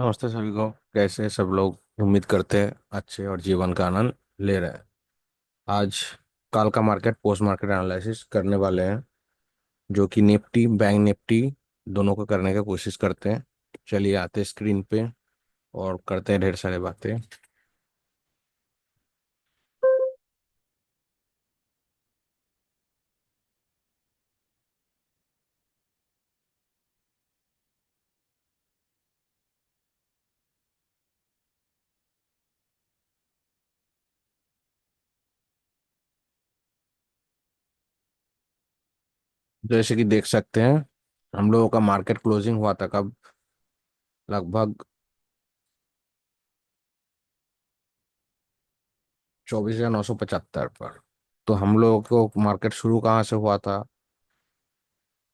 नमस्ते सभी को। कैसे हैं सब लोग? उम्मीद करते हैं अच्छे और जीवन का आनंद ले रहे हैं। आज कल का मार्केट पोस्ट मार्केट एनालिसिस करने वाले हैं, जो कि निफ्टी बैंक निफ्टी दोनों को करने की कोशिश करते हैं। चलिए आते हैं स्क्रीन पे और करते हैं ढेर सारी बातें। जैसे कि देख सकते हैं, हम लोगों का मार्केट क्लोजिंग हुआ था कब? लगभग 24,975 पर। तो हम लोगों को मार्केट शुरू कहाँ से हुआ था?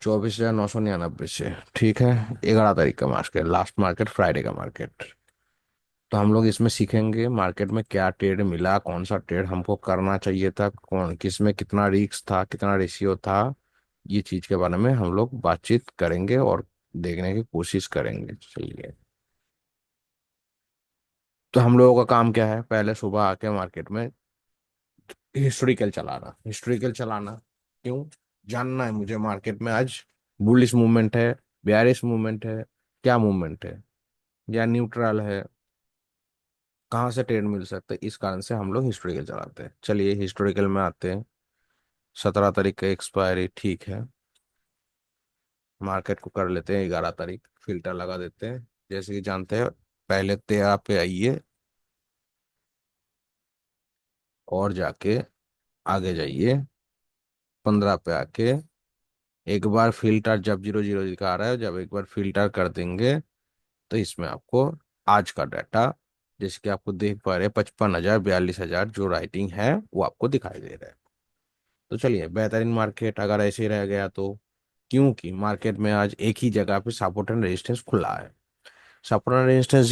24,999 से। ठीक है, 11 तारीख का मार्केट, लास्ट मार्केट, फ्राइडे का मार्केट। तो हम लोग इसमें सीखेंगे मार्केट में क्या ट्रेड मिला, कौन सा ट्रेड हमको करना चाहिए था, कौन किस में कितना रिस्क था, कितना रेशियो था। ये चीज के बारे में हम लोग बातचीत करेंगे और देखने की कोशिश करेंगे। चलिए, तो हम लोगों का काम क्या है? पहले सुबह आके मार्केट में हिस्टोरिकल चलाना। क्यों? जानना है मुझे मार्केट में आज बुलिश मूवमेंट है, बेयरिश मूवमेंट है, क्या मूवमेंट है, या न्यूट्रल है, कहाँ से ट्रेड मिल सकता है। इस कारण से हम लोग हिस्टोरिकल चलाते हैं। चलिए हिस्टोरिकल में आते हैं। 17 तारीख का एक्सपायरी, ठीक है। मार्केट को कर लेते हैं 11 तारीख, फिल्टर लगा देते हैं। जैसे कि जानते हैं, पहले 13 पे आइए और जाके आगे जाइए 15 पे आके। एक बार फिल्टर जब 00 दिखा रहा है, जब एक बार फिल्टर कर देंगे तो इसमें आपको आज का डाटा, जैसे कि आपको देख पा रहे हैं, 55,000 42,000 जो राइटिंग है वो आपको दिखाई दे रहा है। तो चलिए, बेहतरीन मार्केट अगर ऐसे ही रह गया तो। क्योंकि मार्केट में आज एक ही जगह पे सपोर्ट एंड रेजिस्टेंस खुला है। सपोर्ट एंड रेजिस्टेंस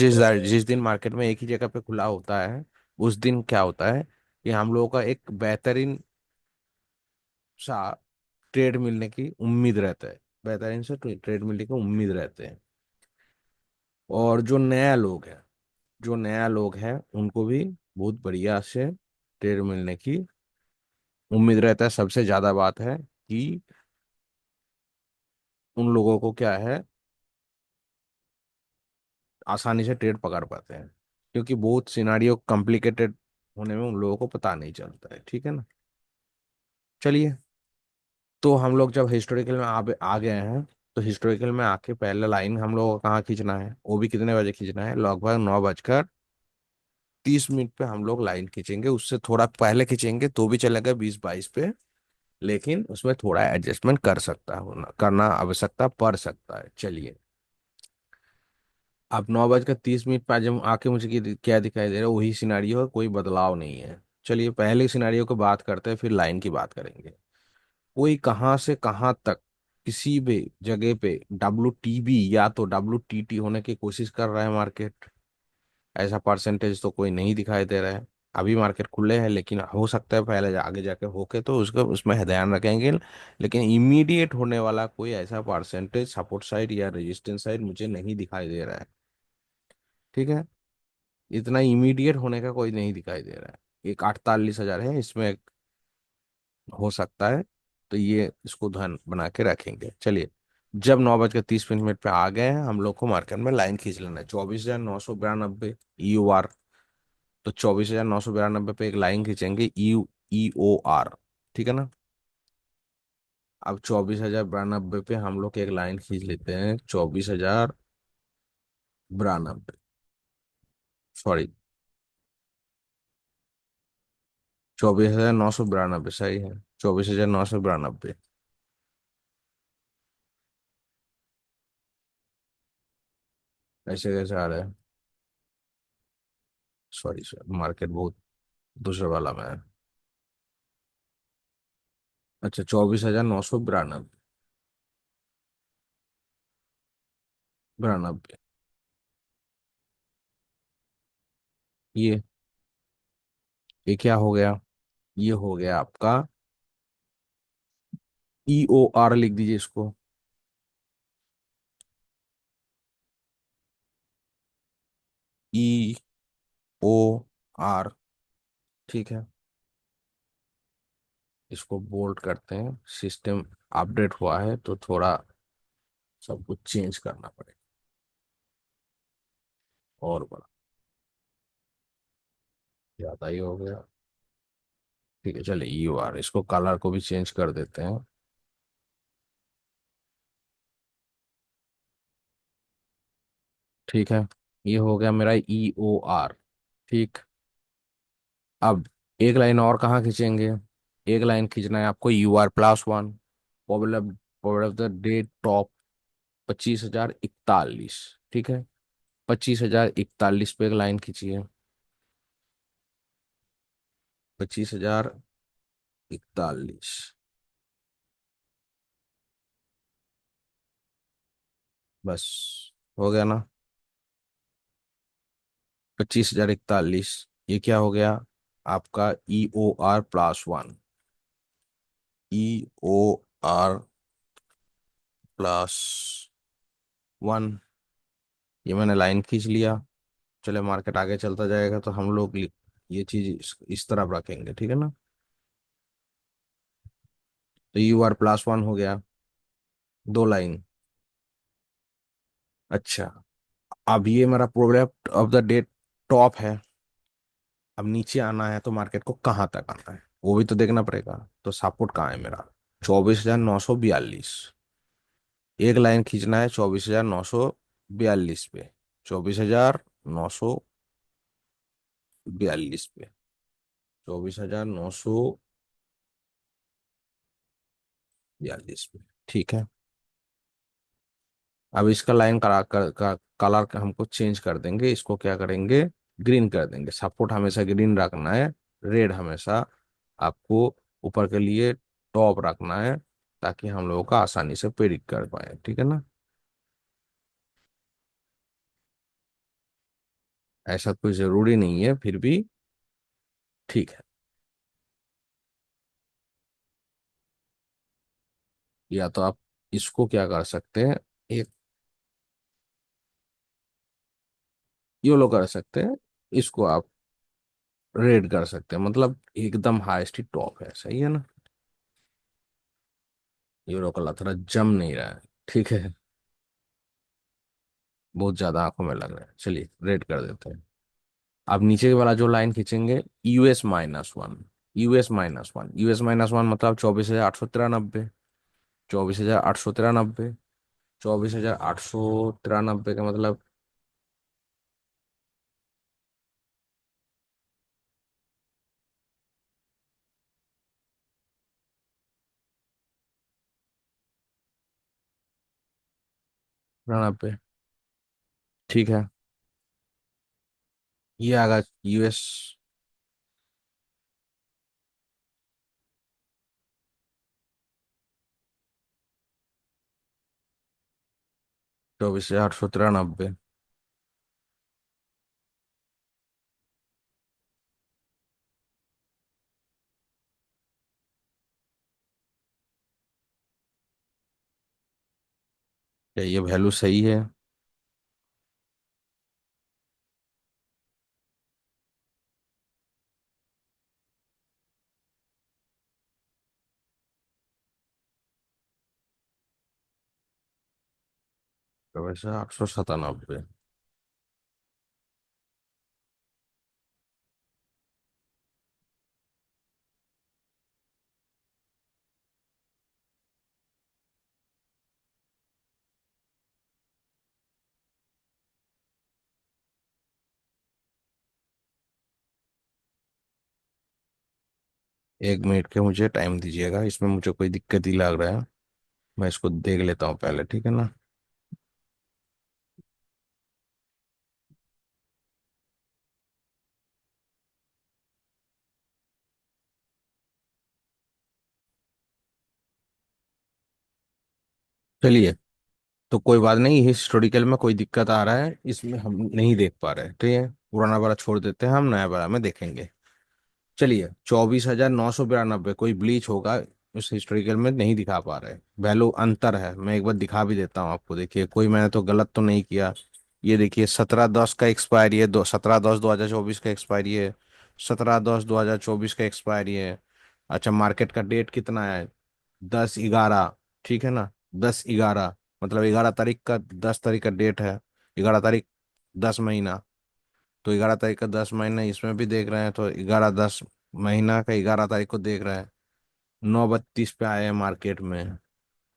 जिस दिन मार्केट में एक ही जगह पे खुला होता है, उस दिन क्या होता है कि हम लोगों का एक बेहतरीन सा ट्रेड मिलने की उम्मीद रहता है। बेहतरीन से ट्रेड मिलने की उम्मीद रहते हैं। और जो नया लोग हैं उनको भी बहुत बढ़िया से ट्रेड मिलने की उम्मीद रहता है। सबसे ज्यादा बात है कि उन लोगों को क्या है, आसानी से ट्रेड पकड़ पाते हैं। क्योंकि बहुत सिनारियो कॉम्प्लिकेटेड होने में उन लोगों को पता नहीं चलता है। ठीक है ना? चलिए, तो हम लोग जब हिस्टोरिकल में आ गए हैं, तो हिस्टोरिकल में आके पहले लाइन हम लोगों को कहाँ खींचना है, वो भी कितने बजे खींचना है? लगभग 9:30 पे हम लोग लाइन खींचेंगे। उससे थोड़ा पहले खींचेंगे तो भी चलेगा, 20-22 पे। लेकिन उसमें थोड़ा एडजस्टमेंट कर सकता है, होना करना आवश्यकता पड़ सकता है। चलिए, अब 9:30 पे आज हम आके मुझे क्या दिखाई दे रहा है? वही सिनारियो है, कोई बदलाव नहीं है। चलिए पहले सिनारियो की बात करते हैं, फिर लाइन की बात करेंगे। कोई कहाँ से कहाँ तक किसी भी जगह पे WTB या तो WTT होने की कोशिश कर रहा है मार्केट। ऐसा परसेंटेज तो कोई नहीं दिखाई दे रहा है। अभी मार्केट खुले हैं, लेकिन हो सकता है पहले आगे जाके होके, तो उसका उसमें ध्यान रखेंगे। लेकिन इमीडिएट होने वाला कोई ऐसा परसेंटेज सपोर्ट साइड या रेजिस्टेंस साइड मुझे नहीं दिखाई दे रहा है। ठीक है, इतना इमीडिएट होने का कोई नहीं दिखाई दे रहा है। एक 48,000 है, इसमें हो सकता है। तो ये इसको ध्यान बना के रखेंगे। चलिए, जब 9:30 पे आ गए हैं, हम लोग को मार्केट में लाइन खींच लेना है 24,992 EUR। तो 24,992 पे एक लाइन खींचेंगे, EOR। ठीक है ना? अब 24,092 पे हम लोग एक लाइन खींच लेते हैं, 24,092, सॉरी, 24,992 सही है। 24,992। ऐसे कैसे आ रहा है? सॉरी सर, मार्केट बहुत दूसरे वाला में है। अच्छा, 24,992, 92। ये ये क्या हो गया? ये हो गया आपका EOR, लिख दीजिए इसको। EOR। ठीक है, इसको बोल्ड करते हैं। सिस्टम अपडेट हुआ है तो थोड़ा सब कुछ चेंज करना पड़ेगा। और बड़ा ज्यादा ही हो गया। ठीक है, चलिए EOR, इसको कलर को भी चेंज कर देते हैं। ठीक है, ये हो गया मेरा EOR। ठीक। अब एक लाइन और कहाँ खींचेंगे? एक लाइन खींचना है आपको UR+1। Popular of the day top 25,041। ठीक है, 25,041 पे एक लाइन खींचिए। 25,041। बस, हो गया ना? 25,041, ये क्या हो गया? आपका EOR+1। ये मैंने लाइन खींच लिया। चले, मार्केट आगे चलता जाएगा तो हम लोग ये चीज इस तरफ रखेंगे, ठीक है ना? तो UR+1 हो गया, दो लाइन। अच्छा, अब ये मेरा product of the day top है। अब नीचे आना है तो मार्केट को कहाँ तक आना है वो भी तो देखना पड़ेगा। तो सपोर्ट कहाँ है मेरा? 24,942। एक लाइन खींचना है 24,942 पे। 24,942 पे। 24,942 पे। ठीक है, अब इसका लाइन कलर हमको चेंज कर देंगे। इसको क्या करेंगे? ग्रीन कर देंगे। सपोर्ट हमेशा ग्रीन रखना है। रेड हमेशा आपको ऊपर के लिए टॉप रखना है, ताकि हम लोगों का आसानी से प्रिडिक्ट कर पाए, ठीक है ना? ऐसा कोई जरूरी नहीं है, फिर भी ठीक है। या तो आप इसको क्या कर सकते हैं, एक योलो कर सकते हैं। इसको आप रेड कर सकते हैं, मतलब एकदम हाईएस्ट टॉप है, सही है ना? यूरो का लथड़ा जम नहीं रहा है। ठीक है, बहुत ज्यादा आंखों में लग रहा है। चलिए रेड कर देते हैं। अब नीचे वाला जो लाइन खींचेंगे, US-1। यूएस माइनस वन मतलब 24,893। 24,893। 24,893 का मतलब 93। ठीक है, ये आगा यूएस। 24,893। क्या ये वैल्यू सही है? तो वैसे 897। एक मिनट के मुझे टाइम दीजिएगा, इसमें मुझे कोई दिक्कत ही लग रहा है। मैं इसको देख लेता हूँ पहले, ठीक है ना? चलिए, तो कोई बात नहीं, हिस्टोरिकल में कोई दिक्कत आ रहा है, इसमें हम नहीं देख पा रहे, ठीक है? पुराना वाला छोड़ देते हैं, हम नया वाला में देखेंगे। चलिए, 24,992 कोई ब्लीच होगा, उस हिस्टोरिकल में नहीं दिखा पा रहे। वैल्यू अंतर है, मैं एक बार दिखा भी देता हूँ आपको। देखिए, कोई मैंने तो गलत तो नहीं किया। ये देखिए 17/10 का एक्सपायरी है, 17/10/2024 का एक्सपायरी है, 17/10/2024 का एक्सपायरी है। अच्छा, मार्केट का डेट कितना है? 10/11। ठीक है ना? 10/11 मतलब 11 तारीख का, 10 तारीख का डेट है। 11 तारीख, 10 महीना। तो 11 तारीख का 10 महीना इसमें भी देख रहे हैं, तो 11/10 महीना का 11 तारीख को देख रहे हैं, 9:32 पे आए हैं मार्केट में।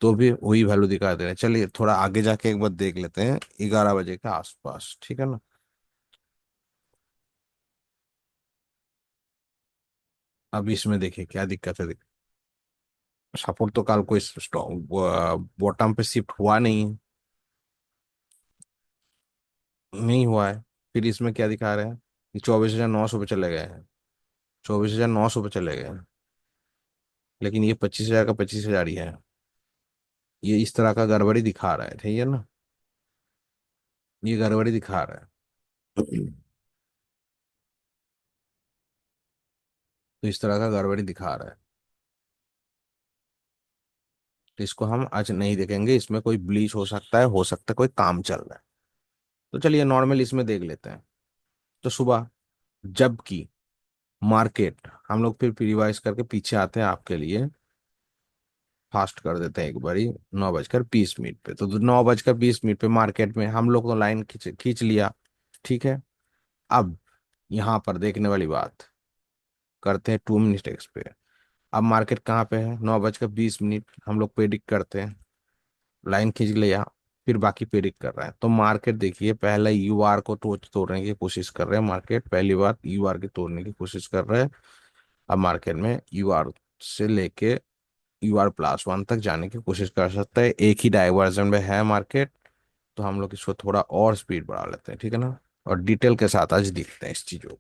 तो भी वही वैल्यू दिखा दे रहे हैं। चलिए थोड़ा आगे जाके एक बार देख लेते हैं, 11 बजे के आसपास, ठीक है ना? अब इसमें देखिए क्या दिक्कत है। देखिए सपोर्ट तो कल कोई बॉटम पे शिफ्ट हुआ नहीं, नहीं हुआ है। फिर इसमें क्या दिखा रहे हैं कि 24,900 पे चले गए हैं, 24,900 पे चले गए हैं। लेकिन ये 25,000 का 25,000 ही है। ये इस तरह का गड़बड़ी दिखा रहा है, ठीक है ना? ये गड़बड़ी दिखा रहा है। तो इस तरह का गड़बड़ी दिखा रहा है। तो इसको हम आज नहीं देखेंगे, इसमें कोई ब्लीच हो सकता है कोई काम चल रहा है। तो चलिए नॉर्मल इसमें देख लेते हैं। तो सुबह, जबकि मार्केट, हम लोग फिर रिवाइज करके पीछे आते हैं आपके लिए, फास्ट कर देते हैं एक बारी। 9:20 पे, तो 9:20 पे मार्केट में हम लोग तो लाइन खींच खींच लिया। ठीक है। अब यहाँ पर देखने वाली बात करते हैं 2 मिनट एक्स पे। अब मार्केट कहाँ पे है? 9:20 हम लोग प्रेडिक्ट करते हैं, लाइन खींच लिया, फिर बाकी प्रेडिक्ट कर रहा है। तो मार्केट देखिए पहले यूआर को तोड़ने की कोशिश कर रहे हैं, मार्केट पहली बार यूआर की तोड़ने की कोशिश कर रहे हैं। अब मार्केट में यूआर से लेके UR+1 तक जाने की कोशिश कर सकता है, एक ही डाइवर्जन में है मार्केट। तो हम लोग इसको थोड़ा और स्पीड बढ़ा लेते हैं, ठीक है ना? और डिटेल के साथ आज देखते हैं इस चीजों को।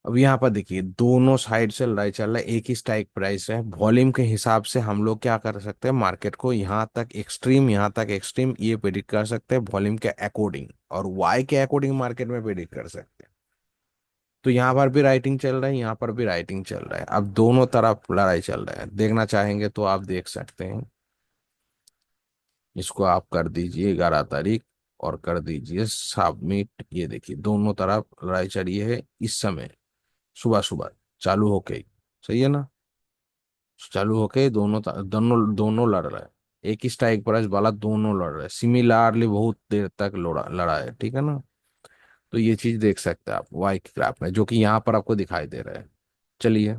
अब यहाँ पर देखिए दोनों साइड से लड़ाई चल रहा है, एक ही स्ट्राइक प्राइस है। वॉल्यूम के हिसाब से हम लोग क्या कर सकते हैं, मार्केट को यहाँ तक एक्सट्रीम, यहाँ तक एक्सट्रीम, ये प्रेडिक्ट कर सकते हैं वॉल्यूम के अकॉर्डिंग, और वाई के अकॉर्डिंग मार्केट में प्रेडिक्ट कर सकते हैं। तो यहाँ पर भी राइटिंग चल रहा है, यहाँ पर भी राइटिंग चल रहा है। अब दोनों तरफ लड़ाई चल रहा है, देखना चाहेंगे तो आप देख सकते हैं। इसको आप कर दीजिए 11 तारीख, और कर दीजिए सबमिट। ये देखिए दोनों तरफ लड़ाई चल रही है इस समय, सुबह सुबह चालू होके ही। सही है ना? चालू होके दोनों दोनों लड़ रहे हैं, एक ही स्ट्राइक प्राइस वाला दोनों लड़ रहे हैं सिमिलरली, बहुत देर तक लड़ा लड़ा है, ठीक है ना? तो ये चीज देख सकते हैं आप वाई के ग्राफ में, जो कि यहाँ पर आपको दिखाई दे रहा है। चलिए,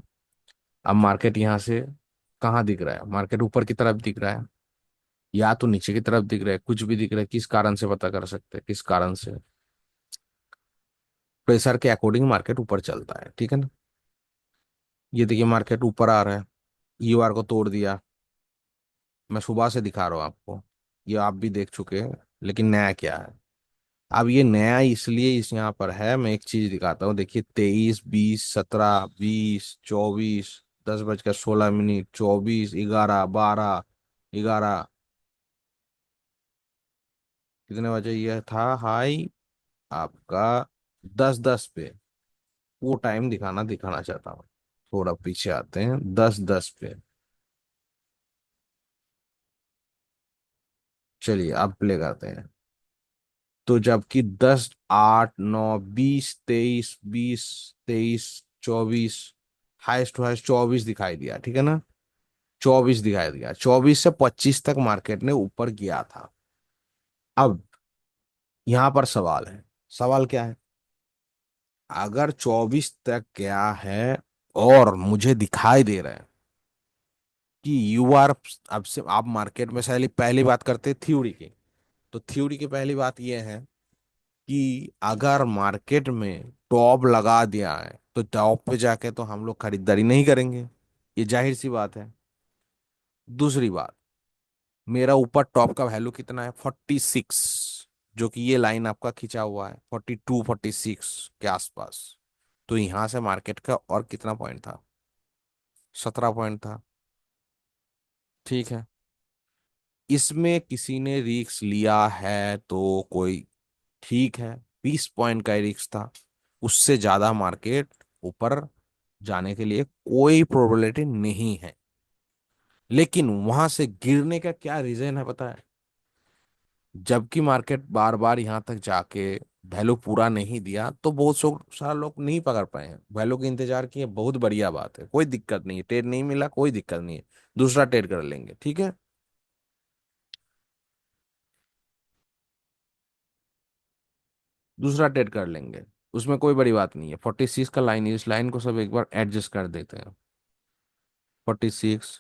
अब मार्केट यहाँ से कहाँ दिख रहा है? मार्केट ऊपर की तरफ दिख रहा है, या तो नीचे की तरफ दिख रहा है, कुछ भी दिख रहा है। किस कारण से पता कर सकते हैं, किस कारण से? प्रेशर के अकॉर्डिंग मार्केट ऊपर चलता है, ठीक है ना? ये देखिए मार्केट ऊपर आ रहा है, यूआर को तोड़ दिया। मैं सुबह से दिखा रहा हूँ आपको, ये आप भी देख चुके हैं। लेकिन नया क्या है? अब ये नया इसलिए इस यहाँ पर है, मैं एक चीज दिखाता हूँ। देखिए 23, 20, 17, 20, 24, 10:16, 24, 11, 12, 11, कितने बजे ये था हाई आपका? 10:10 पे। वो टाइम दिखाना दिखाना चाहता हूँ। थोड़ा पीछे आते हैं, 10:10 पे। चलिए अब प्ले करते हैं। तो जबकि 10, 8, 9, 20, 23, 20, 23, 24, हाईएस्ट टू हाईएस्ट 24 दिखाई दिया, ठीक है ना? 24 दिखाई दिया, 24 से 25 तक मार्केट ने ऊपर गया था। अब यहां पर सवाल है, सवाल क्या है? अगर 24 तक गया है, और मुझे दिखाई दे रहा है कि यू आर, अब से आप मार्केट में पहली पहली बात करते हैं थ्योरी की। तो थ्योरी की पहली बात यह है कि अगर मार्केट में टॉप लगा दिया है, तो टॉप पे जाके तो हम लोग खरीदारी नहीं करेंगे, ये जाहिर सी बात है। दूसरी बात, मेरा ऊपर टॉप का वैल्यू कितना है? 46, जो कि ये लाइन आपका खींचा हुआ है 42, 46 के आसपास। तो यहां से मार्केट का और कितना पॉइंट था? 17 पॉइंट था, ठीक है। इसमें किसी ने रिस्क लिया है तो कोई, ठीक है, 20 पॉइंट का रिस्क था। उससे ज्यादा मार्केट ऊपर जाने के लिए कोई प्रोबेबिलिटी नहीं है। लेकिन वहां से गिरने का क्या रीजन है पता है? जबकि मार्केट बार बार यहाँ तक जाके वैल्यू पूरा नहीं दिया, तो बहुत सारा लोग नहीं पकड़ पाए हैं, वैल्यू के इंतजार किए, बहुत बढ़िया बात है, कोई दिक्कत नहीं है, ट्रेड नहीं मिला कोई दिक्कत नहीं है, दूसरा ट्रेड कर लेंगे, ठीक है। दूसरा ट्रेड कर लेंगे, उसमें कोई बड़ी बात नहीं है। 46 का लाइन है, इस लाइन को सब एक बार एडजस्ट कर देते हैं। 46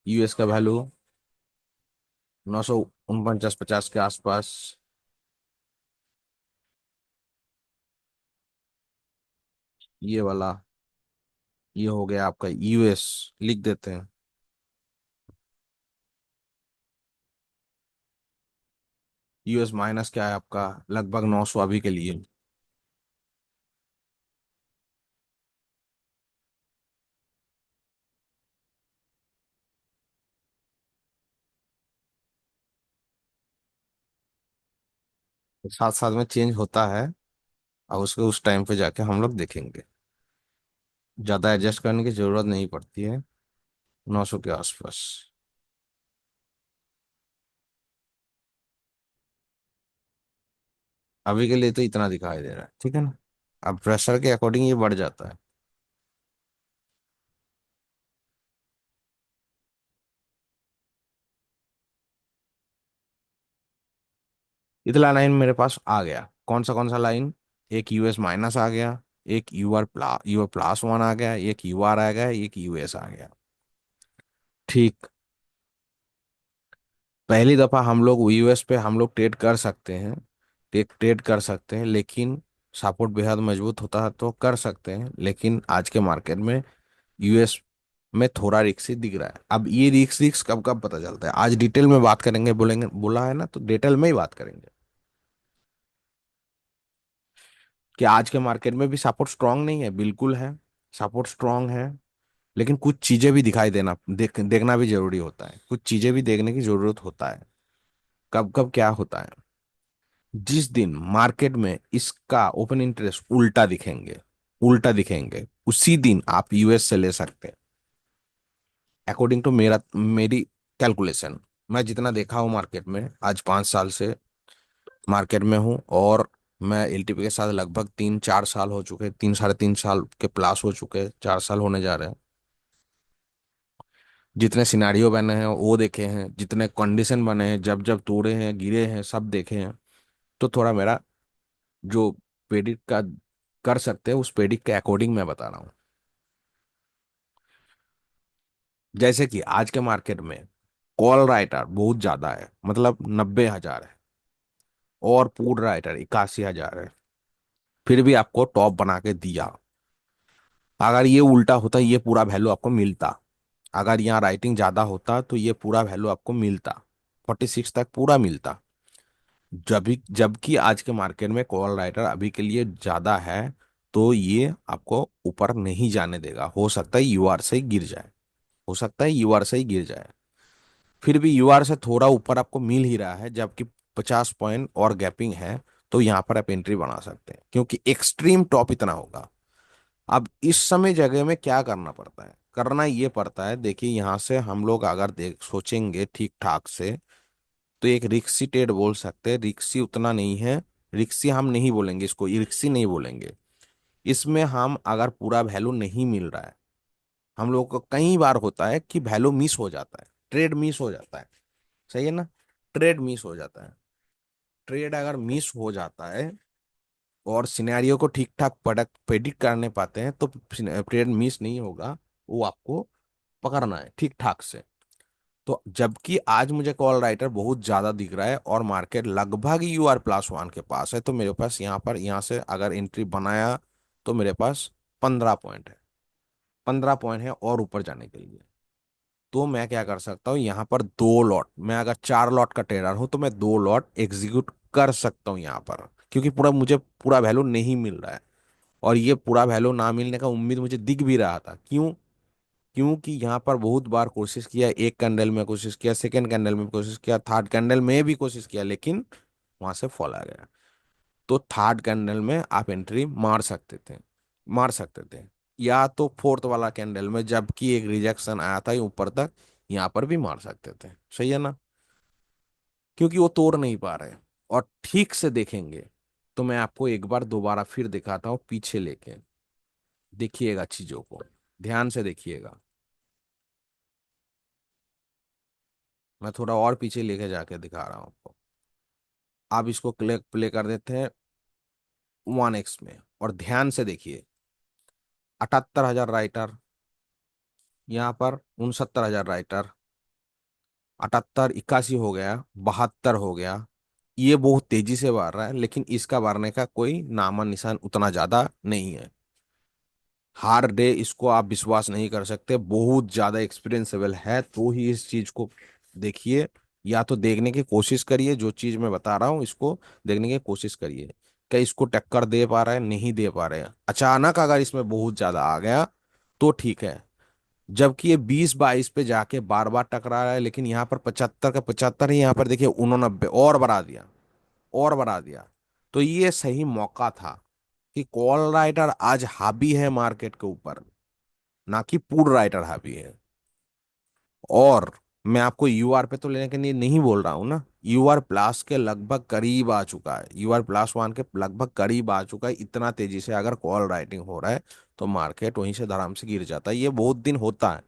यूएस का वैल्यू 949 50 के आसपास। ये वाला, ये हो गया आपका यूएस, लिख देते हैं। यूएस माइनस क्या है आपका, लगभग 900 अभी के लिए। साथ साथ में चेंज होता है, और उसको उस टाइम पे जाके हम लोग देखेंगे, ज्यादा एडजस्ट करने की जरूरत नहीं पड़ती है। 900 के आसपास। अभी के लिए तो इतना दिखाई दे रहा है, ठीक है ना। अब प्रेशर के अकॉर्डिंग ये बढ़ जाता है। इतना लाइन मेरे पास आ गया, कौन सा लाइन, एक यूएस माइनस आ गया, एक यूआर प्लस वन आ गया, एक यूआर आ गया, एक यूएस आ गया। ठीक। पहली दफा हम लोग यूएस पे हम लोग ट्रेड कर सकते हैं, ट्रेड कर सकते हैं, लेकिन सपोर्ट बेहद मजबूत होता है तो कर सकते हैं, लेकिन आज के मार्केट में यूएस में थोड़ा रिक्स ही दिख रहा है। अब ये रिक्स रिक्स कब कब पता चलता है, आज डिटेल में बात करेंगे, बोलेंगे बोला है ना, तो डिटेल में ही बात करेंगे कि आज के मार्केट में भी सपोर्ट स्ट्रांग नहीं है, बिल्कुल है, सपोर्ट स्ट्रांग है, लेकिन कुछ चीजें भी दिखाई देखना भी जरूरी होता है, कुछ चीजें भी देखने की जरूरत होता है। कब कब क्या होता है, जिस दिन मार्केट में इसका ओपन इंटरेस्ट उल्टा दिखेंगे, उसी दिन आप यूएस से ले सकते हैं। अकॉर्डिंग टू मेरी कैलकुलेशन, मैं जितना देखा हूँ मार्केट में, आज 5 साल से मार्केट में हूँ, और मैं एलटीपी के साथ लगभग 3 4 साल हो चुके हैं, 3 साढ़े 3 साल के प्लस हो चुके हैं, 4 साल होने जा रहे हैं। जितने सिनारियो बने हैं वो देखे हैं, जितने कंडीशन बने हैं, जब जब तोड़े हैं गिरे हैं सब देखे हैं। तो थोड़ा मेरा जो प्रेडिक्ट का कर सकते हैं, उस प्रेडिक्ट के अकॉर्डिंग मैं बता रहा हूँ। जैसे कि आज के मार्केट में कॉल राइटर बहुत ज्यादा है, मतलब 90,000 है, और पुट राइटर 81,000 है, फिर भी आपको टॉप बना के दिया। अगर ये उल्टा होता ये पूरा वैल्यू आपको मिलता, अगर यहाँ राइटिंग ज्यादा होता तो ये पूरा वैल्यू आपको मिलता, 46 तक पूरा मिलता। जबकि आज के मार्केट में कॉल राइटर अभी के लिए ज्यादा है, तो ये आपको ऊपर नहीं जाने देगा, हो सकता है यूआर से ही गिर जाए, हो सकता है यूआर से ही गिर जाए। फिर भी यूआर से थोड़ा ऊपर आपको मिल ही रहा है, जबकि 50 पॉइंट और गैपिंग है, तो यहाँ पर आप एंट्री बना सकते हैं, क्योंकि एक्सट्रीम टॉप इतना होगा। अब इस समय जगह में क्या करना पड़ता है, करना ये पड़ता है, देखिए यहाँ से हम लोग अगर देख सोचेंगे ठीक ठाक से, तो एक रिक्सी ट्रेड बोल सकते हैं, रिक्सी उतना नहीं है, रिक्सी हम नहीं बोलेंगे, इसको रिक्सी नहीं बोलेंगे। इसमें हम अगर पूरा वैल्यू नहीं मिल रहा है, हम लोग को कई बार होता है कि वैल्यू मिस हो जाता है, ट्रेड मिस हो जाता है, सही है ना, ट्रेड मिस हो जाता है। ट्रेड अगर मिस हो जाता है और सिनेरियो को ठीक ठाक प्रोडक्ट प्रेडिक्ट करने पाते हैं, तो ट्रेड मिस नहीं होगा, वो आपको पकड़ना है ठीक ठाक से। तो जबकि आज मुझे कॉल राइटर बहुत ज्यादा दिख रहा है और मार्केट लगभग यूआर प्लस वन के पास है, तो मेरे पास यहाँ पर, यहाँ से अगर एंट्री बनाया, तो मेरे पास 15 पॉइंट है, 15 पॉइंट है और ऊपर जाने के लिए। तो मैं क्या कर सकता हूँ, यहाँ पर 2 लॉट, मैं अगर 4 लॉट का ट्रेडर हूँ तो मैं 2 लॉट एग्जीक्यूट कर सकता हूँ यहाँ पर, क्योंकि मुझे पूरा वैल्यू नहीं मिल रहा है। और ये पूरा वैल्यू ना मिलने का उम्मीद मुझे दिख भी रहा था, क्यों, क्योंकि यहाँ पर बहुत बार कोशिश किया, एक कैंडल में कोशिश किया, सेकंड कैंडल में कोशिश किया, थर्ड कैंडल में भी कोशिश किया, लेकिन वहां से फॉल आ गया। तो थर्ड कैंडल में आप एंट्री मार सकते थे, या तो फोर्थ वाला कैंडल में, जबकि एक रिजेक्शन आया था ऊपर तक, यहाँ पर भी मार सकते थे, सही है ना। क्योंकि वो तोड़ नहीं पा रहे। और ठीक से देखेंगे तो मैं आपको एक बार दोबारा फिर दिखाता हूँ पीछे लेके, देखिएगा चीजों को, ध्यान से देखिएगा। मैं थोड़ा और पीछे लेके जाके दिखा रहा हूँ आपको। आप इसको प्ले प्ले कर देते हैं 1x में, और ध्यान से देखिए। 78,000 राइटर, यहाँ पर 69,000 राइटर, 78 81 हो गया, 72 हो गया। ये बहुत तेजी से बढ़ रहा है, लेकिन इसका बढ़ने का कोई नामो निशान उतना ज्यादा नहीं है। हर डे इसको आप विश्वास नहीं कर सकते, बहुत ज्यादा एक्सपीरियंसेबल है तो ही इस चीज को देखिए, या तो देखने की कोशिश करिए। जो चीज मैं बता रहा हूँ इसको देखने की कोशिश करिए, क्या इसको टक्कर दे पा रहा है, नहीं दे पा रहे हैं। अचानक अगर इसमें बहुत ज्यादा आ गया तो ठीक है, जबकि ये 20 22 पे जाके बार बार टकरा रहा है, लेकिन यहाँ पर 75 का 75 ही, यहाँ पर देखिए 89 और बढ़ा दिया, और बढ़ा दिया। तो ये सही मौका था कि कॉल राइटर आज हावी है मार्केट के ऊपर, ना कि पुट राइटर हावी है। और मैं आपको यूआर पे तो लेने के लिए नहीं बोल रहा हूं ना, यूआर प्लस के लगभग करीब आ चुका है, यूआर प्लस 1 के लगभग करीब आ चुका है। इतना तेजी से अगर कॉल राइटिंग हो रहा है तो मार्केट वहीं से धड़ाम से गिर जाता है, ये बहुत दिन होता है।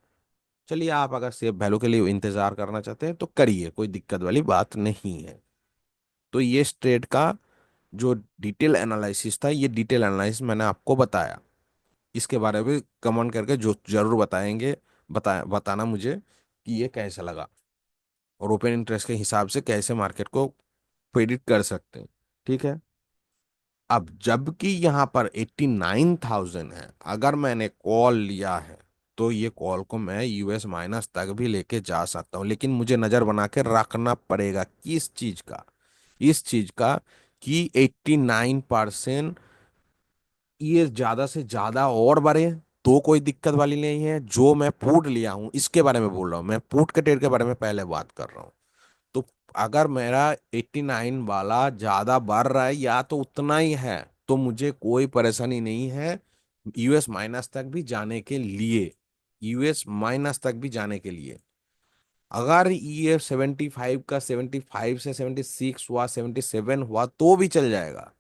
चलिए, आप अगर सेफ वैल्यू के लिए इंतजार करना चाहते हैं तो करिए, कोई दिक्कत वाली बात नहीं है। तो ये ट्रेड का जो डिटेल एनालिसिस था, ये डिटेल एनालिसिस मैंने आपको बताया। इसके बारे में कमेंट करके जो जरूर बताएंगे, बताना मुझे कि ये कैसा लगा, और ओपन इंटरेस्ट के हिसाब से कैसे मार्केट को प्रेडिक्ट कर सकते हैं। ठीक है। अब जबकि यहाँ पर 89,000 है, अगर मैंने कॉल लिया है तो ये कॉल को मैं यूएस माइनस तक भी लेके जा सकता हूँ, लेकिन मुझे नजर बना के रखना पड़ेगा किस चीज का, इस चीज का कि 89% ये ज्यादा से ज्यादा और बढ़े तो कोई दिक्कत वाली नहीं है। जो मैं पुट लिया हूं इसके बारे में बोल रहा हूं, मैं पुट के ट्रेड के बारे में पहले बात कर रहा हूं। तो अगर मेरा 89 वाला ज्यादा बढ़ रहा है या तो उतना ही है, तो मुझे कोई परेशानी नहीं है यूएस माइनस तक भी जाने के लिए, यूएस माइनस तक भी जाने के लिए। अगर ये 75 का 75 से 76 हुआ, 77 हुआ तो भी चल जाएगा,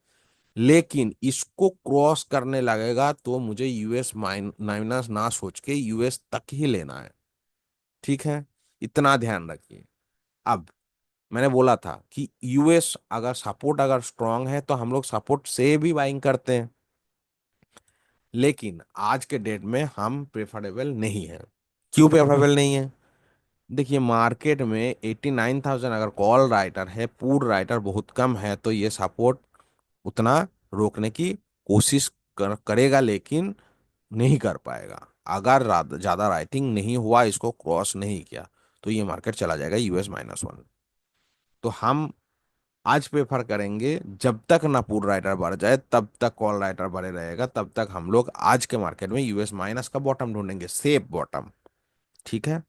लेकिन इसको क्रॉस करने लगेगा तो मुझे यूएस माइनस ना सोच के यूएस तक ही लेना है। ठीक है, इतना ध्यान रखिए। अब मैंने बोला था कि यूएस अगर सपोर्ट अगर स्ट्रांग है तो हम लोग सपोर्ट से भी बाइंग करते हैं, लेकिन आज के डेट में हम प्रेफरेबल नहीं है। क्यों प्रेफरेबल नहीं है? देखिए, मार्केट में 89,000 अगर कॉल राइटर है, पुट राइटर बहुत कम है, तो ये सपोर्ट उतना रोकने की कोशिश करेगा, लेकिन नहीं कर पाएगा। अगर ज्यादा राइटिंग नहीं हुआ, इसको क्रॉस नहीं किया, तो ये मार्केट चला जाएगा यूएस माइनस 1। तो हम आज प्रेफर करेंगे जब तक ना पुट राइटर बढ़ जाए तब तक कॉल राइटर बढ़े रहेगा, तब तक हम लोग आज के मार्केट में यूएस माइनस का बॉटम ढूंढेंगे, सेफ बॉटम। ठीक है,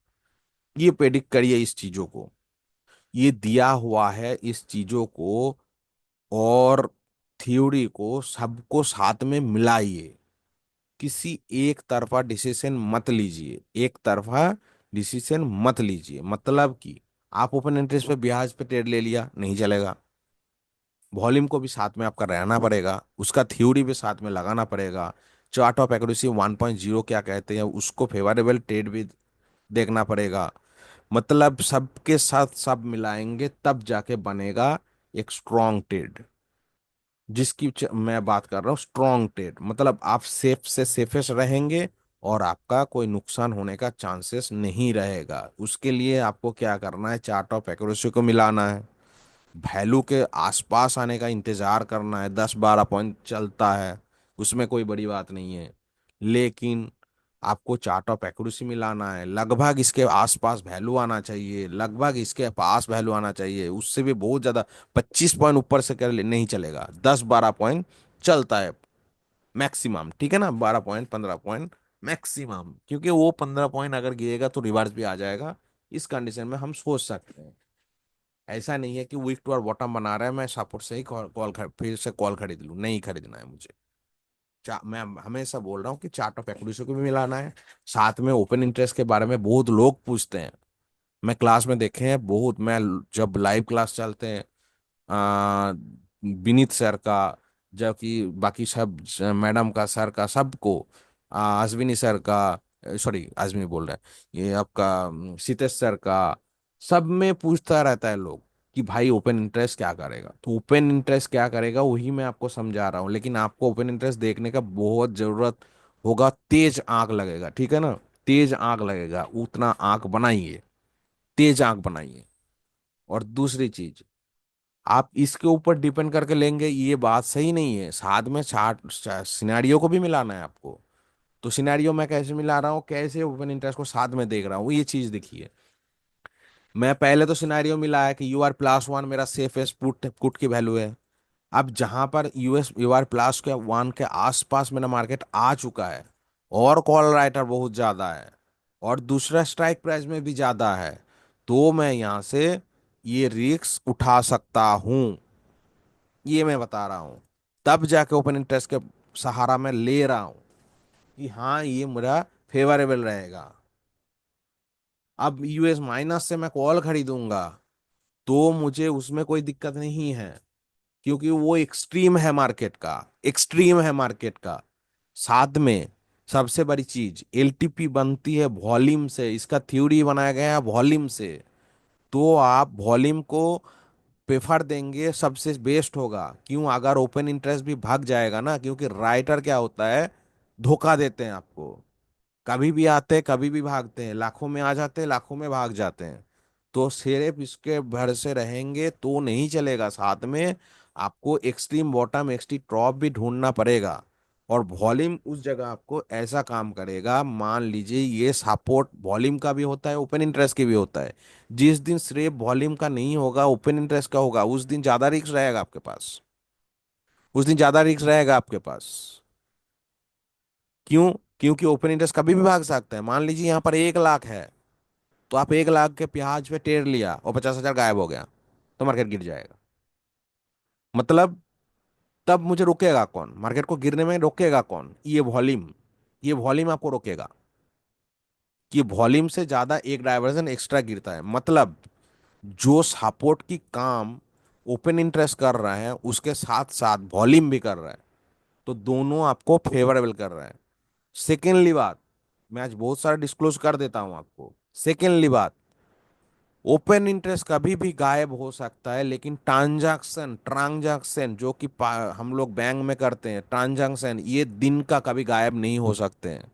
ये प्रेडिक्ट करिए इस चीजों को, ये दिया हुआ है इस चीजों को, और थ्योरी को सबको साथ में मिलाइए। किसी एक तरफा डिसीजन मत लीजिए, एक तरफा डिसीजन मत लीजिए। मतलब कि आप ओपन इंटरेस्ट पे ब्याज पे ट्रेड ले लिया, नहीं चलेगा। वॉल्यूम को भी साथ में आपका रहना पड़ेगा, उसका थ्योरी भी साथ में लगाना पड़ेगा। चार्ट ऑफ एक्यूरेसी 1.0 क्या कहते हैं, उसको फेवरेबल ट्रेड भी देखना पड़ेगा। मतलब सबके साथ सब मिलाएंगे तब जाके बनेगा एक स्ट्रॉन्ग ट्रेड, जिसकी मैं बात कर रहा हूँ स्ट्रॉन्ग ट्रेड। मतलब आप सेफ से सेफेस्ट रहेंगे और आपका कोई नुकसान होने का चांसेस नहीं रहेगा। उसके लिए आपको क्या करना है, चार्ट ऑफ एक्यूरेसी को मिलाना है, वैल्यू के आसपास आने का इंतजार करना है। 10 12 पॉइंट चलता है, उसमें कोई बड़ी बात नहीं है, लेकिन आपको चार्ट ऑफ एक्यूरेसी मिलाना है, लगभग इसके आसपास वैल्यू आना चाहिए, लगभग इसके पास वैल्यू आना चाहिए। उससे भी बहुत ज्यादा 25 पॉइंट ऊपर से कर नहीं चलेगा, 10 12 पॉइंट चलता है मैक्सिमम। ठीक है ना, 12 पॉइंट 15 पॉइंट मैक्सिमम, क्योंकि वो 15 पॉइंट अगर गिरेगा तो रिवर्स भी आ जाएगा। इस कंडीशन में हम सोच सकते हैं। ऐसा नहीं है कि वीक टू और बॉटम बना रहा है, मैं सपोर्ट से ही फिर से कॉल खरीद लूं, नहीं खरीदना है मुझे। मैं हमेशा बोल रहा हूँ कि चार्ट ऑफ एक्विजिशन को भी मिलाना है, साथ में ओपन इंटरेस्ट के बारे में बहुत लोग पूछते हैं। मैं क्लास में देखे हैं बहुत, मैं जब लाइव क्लास चलते हैं आ, विनीत सर का, जबकि बाकी सब मैडम का, सर का, सबको, अश्विनी सर का, सॉरी अश्विनी बोल रहे हैं, ये आपका सीतेश सर का, सब में पूछता रहता है लोग कि भाई ओपन इंटरेस्ट क्या करेगा। तो ओपन इंटरेस्ट क्या करेगा वही मैं आपको समझा रहा हूँ, लेकिन आपको ओपन इंटरेस्ट देखने का बहुत जरूरत होगा, तेज आंख लगेगा, ठीक है ना। तेज आंख लगेगा, उतना आंख बनाइए, तेज आंख बनाइए। और दूसरी चीज, आप इसके ऊपर डिपेंड करके लेंगे ये बात सही नहीं है, साथ में चार्ट सिनेरियो को भी मिलाना है आपको। तो सिनेरियो मैं कैसे मिला रहा हूँ, कैसे ओपन इंटरेस्ट को साथ में देख रहा हूँ, ये चीज देखिए। मैं पहले तो सिनेरियो मिला है कि UR+1 मेरा सेफेस्ट पुट पुट की वैल्यू है। अब जहां पर UR+1 के आसपास मेरा मार्केट आ चुका है, और कॉल राइटर बहुत ज्यादा है, और दूसरा स्ट्राइक प्राइस में भी ज्यादा है, तो मैं यहां से ये रिस्क उठा सकता हूं, ये मैं बता रहा हूं। तब जाके ओपन इंटरेस्ट के सहारा मैं ले रहा हूं कि हाँ ये मेरा फेवरेबल रहेगा। अब US- से मैं कॉल खरीदूंगा तो मुझे उसमें कोई दिक्कत नहीं है, क्योंकि वो एक्सट्रीम है मार्केट का, एक्सट्रीम है मार्केट का। साथ में सबसे बड़ी चीज, LTP बनती है वॉल्यूम से, इसका थ्योरी बनाया गया है वॉल्यूम से। तो आप वॉल्यूम को प्रेफर देंगे, सबसे बेस्ट होगा। क्यों? अगर ओपन इंटरेस्ट भी भाग जाएगा ना, क्योंकि राइटर क्या होता है, धोखा देते हैं आपको, कभी भी आते हैं कभी भी भागते हैं, लाखों में आ जाते हैं लाखों में भाग जाते हैं। तो सिर्फ इसके भरोसे रहेंगे तो नहीं चलेगा, साथ में आपको एक्सट्रीम बॉटम एक्सट्रीम टॉप भी ढूंढना पड़ेगा। और वॉल्यूम उस जगह आपको ऐसा काम करेगा, मान लीजिए ये सपोर्ट वॉल्यूम का भी होता है, ओपन इंटरेस्ट के भी होता है। जिस दिन सिर्फ वॉल्यूम का नहीं होगा, ओपन इंटरेस्ट का होगा, उस दिन ज्यादा रिस्क रहेगा आपके पास, उस दिन ज्यादा रिस्क रहेगा आपके पास। क्यों? क्योंकि ओपन इंटरेस्ट कभी भी भाग सकता है। मान लीजिए यहाँ पर 1 लाख है, तो आप 1 लाख के प्याज पे टेर लिया और 50,000 गायब हो गया, तो मार्केट गिर जाएगा। मतलब तब मुझे रोकेगा कौन, मार्केट को गिरने में रोकेगा कौन? ये वॉल्यूम, ये वॉल्यूम आपको रोकेगा कि वॉल्यूम से ज्यादा एक डायवर्जन एक्स्ट्रा गिरता है। मतलब जो सपोर्ट की काम ओपन इंटरेस्ट कर रहा है उसके साथ साथ वॉल्यूम भी कर रहा है, तो दोनों आपको फेवरेबल कर रहा है। सेकेंडली बात, मैं आज बहुत सारा डिस्क्लोज कर देता हूं आपको। सेकेंडली बात, ओपन इंटरेस्ट कभी भी गायब हो सकता है, लेकिन ट्रांजैक्शन ट्रांजैक्शन जो कि हम लोग बैंक में करते हैं ट्रांजैक्शन, ये दिन का कभी गायब नहीं हो सकते हैं।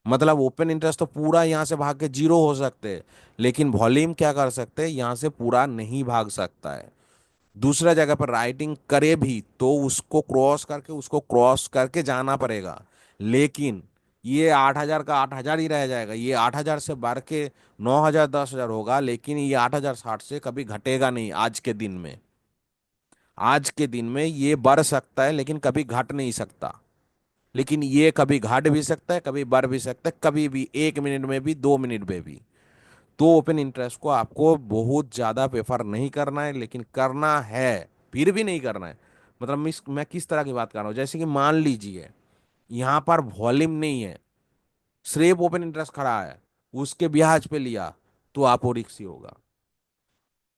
मतलब ओपन इंटरेस्ट तो पूरा यहाँ से भाग के जीरो हो सकते हैं, लेकिन वॉल्यूम क्या कर सकते हैं, यहाँ से पूरा नहीं भाग सकता है। दूसरा जगह पर राइटिंग करे भी तो उसको क्रॉस करके जाना पड़ेगा। लेकिन ये 8,000 का 8,000 ही रह जाएगा, ये 8,000 से बढ़ के 9,000 10,000 होगा, लेकिन ये 8,060 से कभी घटेगा नहीं आज के दिन में। आज के दिन में ये बढ़ सकता है लेकिन कभी घट नहीं सकता। लेकिन ये कभी घट भी सकता है, कभी बढ़ भी सकता है, कभी भी 1 मिनट में भी 2 मिनट में भी। तो ओपन इंटरेस्ट को आपको बहुत ज्यादा प्रेफर नहीं करना है, लेकिन करना है, फिर भी नहीं करना है। मतलब मैं किस तरह की बात कर रहा हूँ, जैसे कि मान लीजिए यहाँ पर वॉल्यूम नहीं है, सिर्फ ओपन इंटरेस्ट खड़ा है, उसके ब्याज पे लिया, तो आपको रिक्स ही होगा।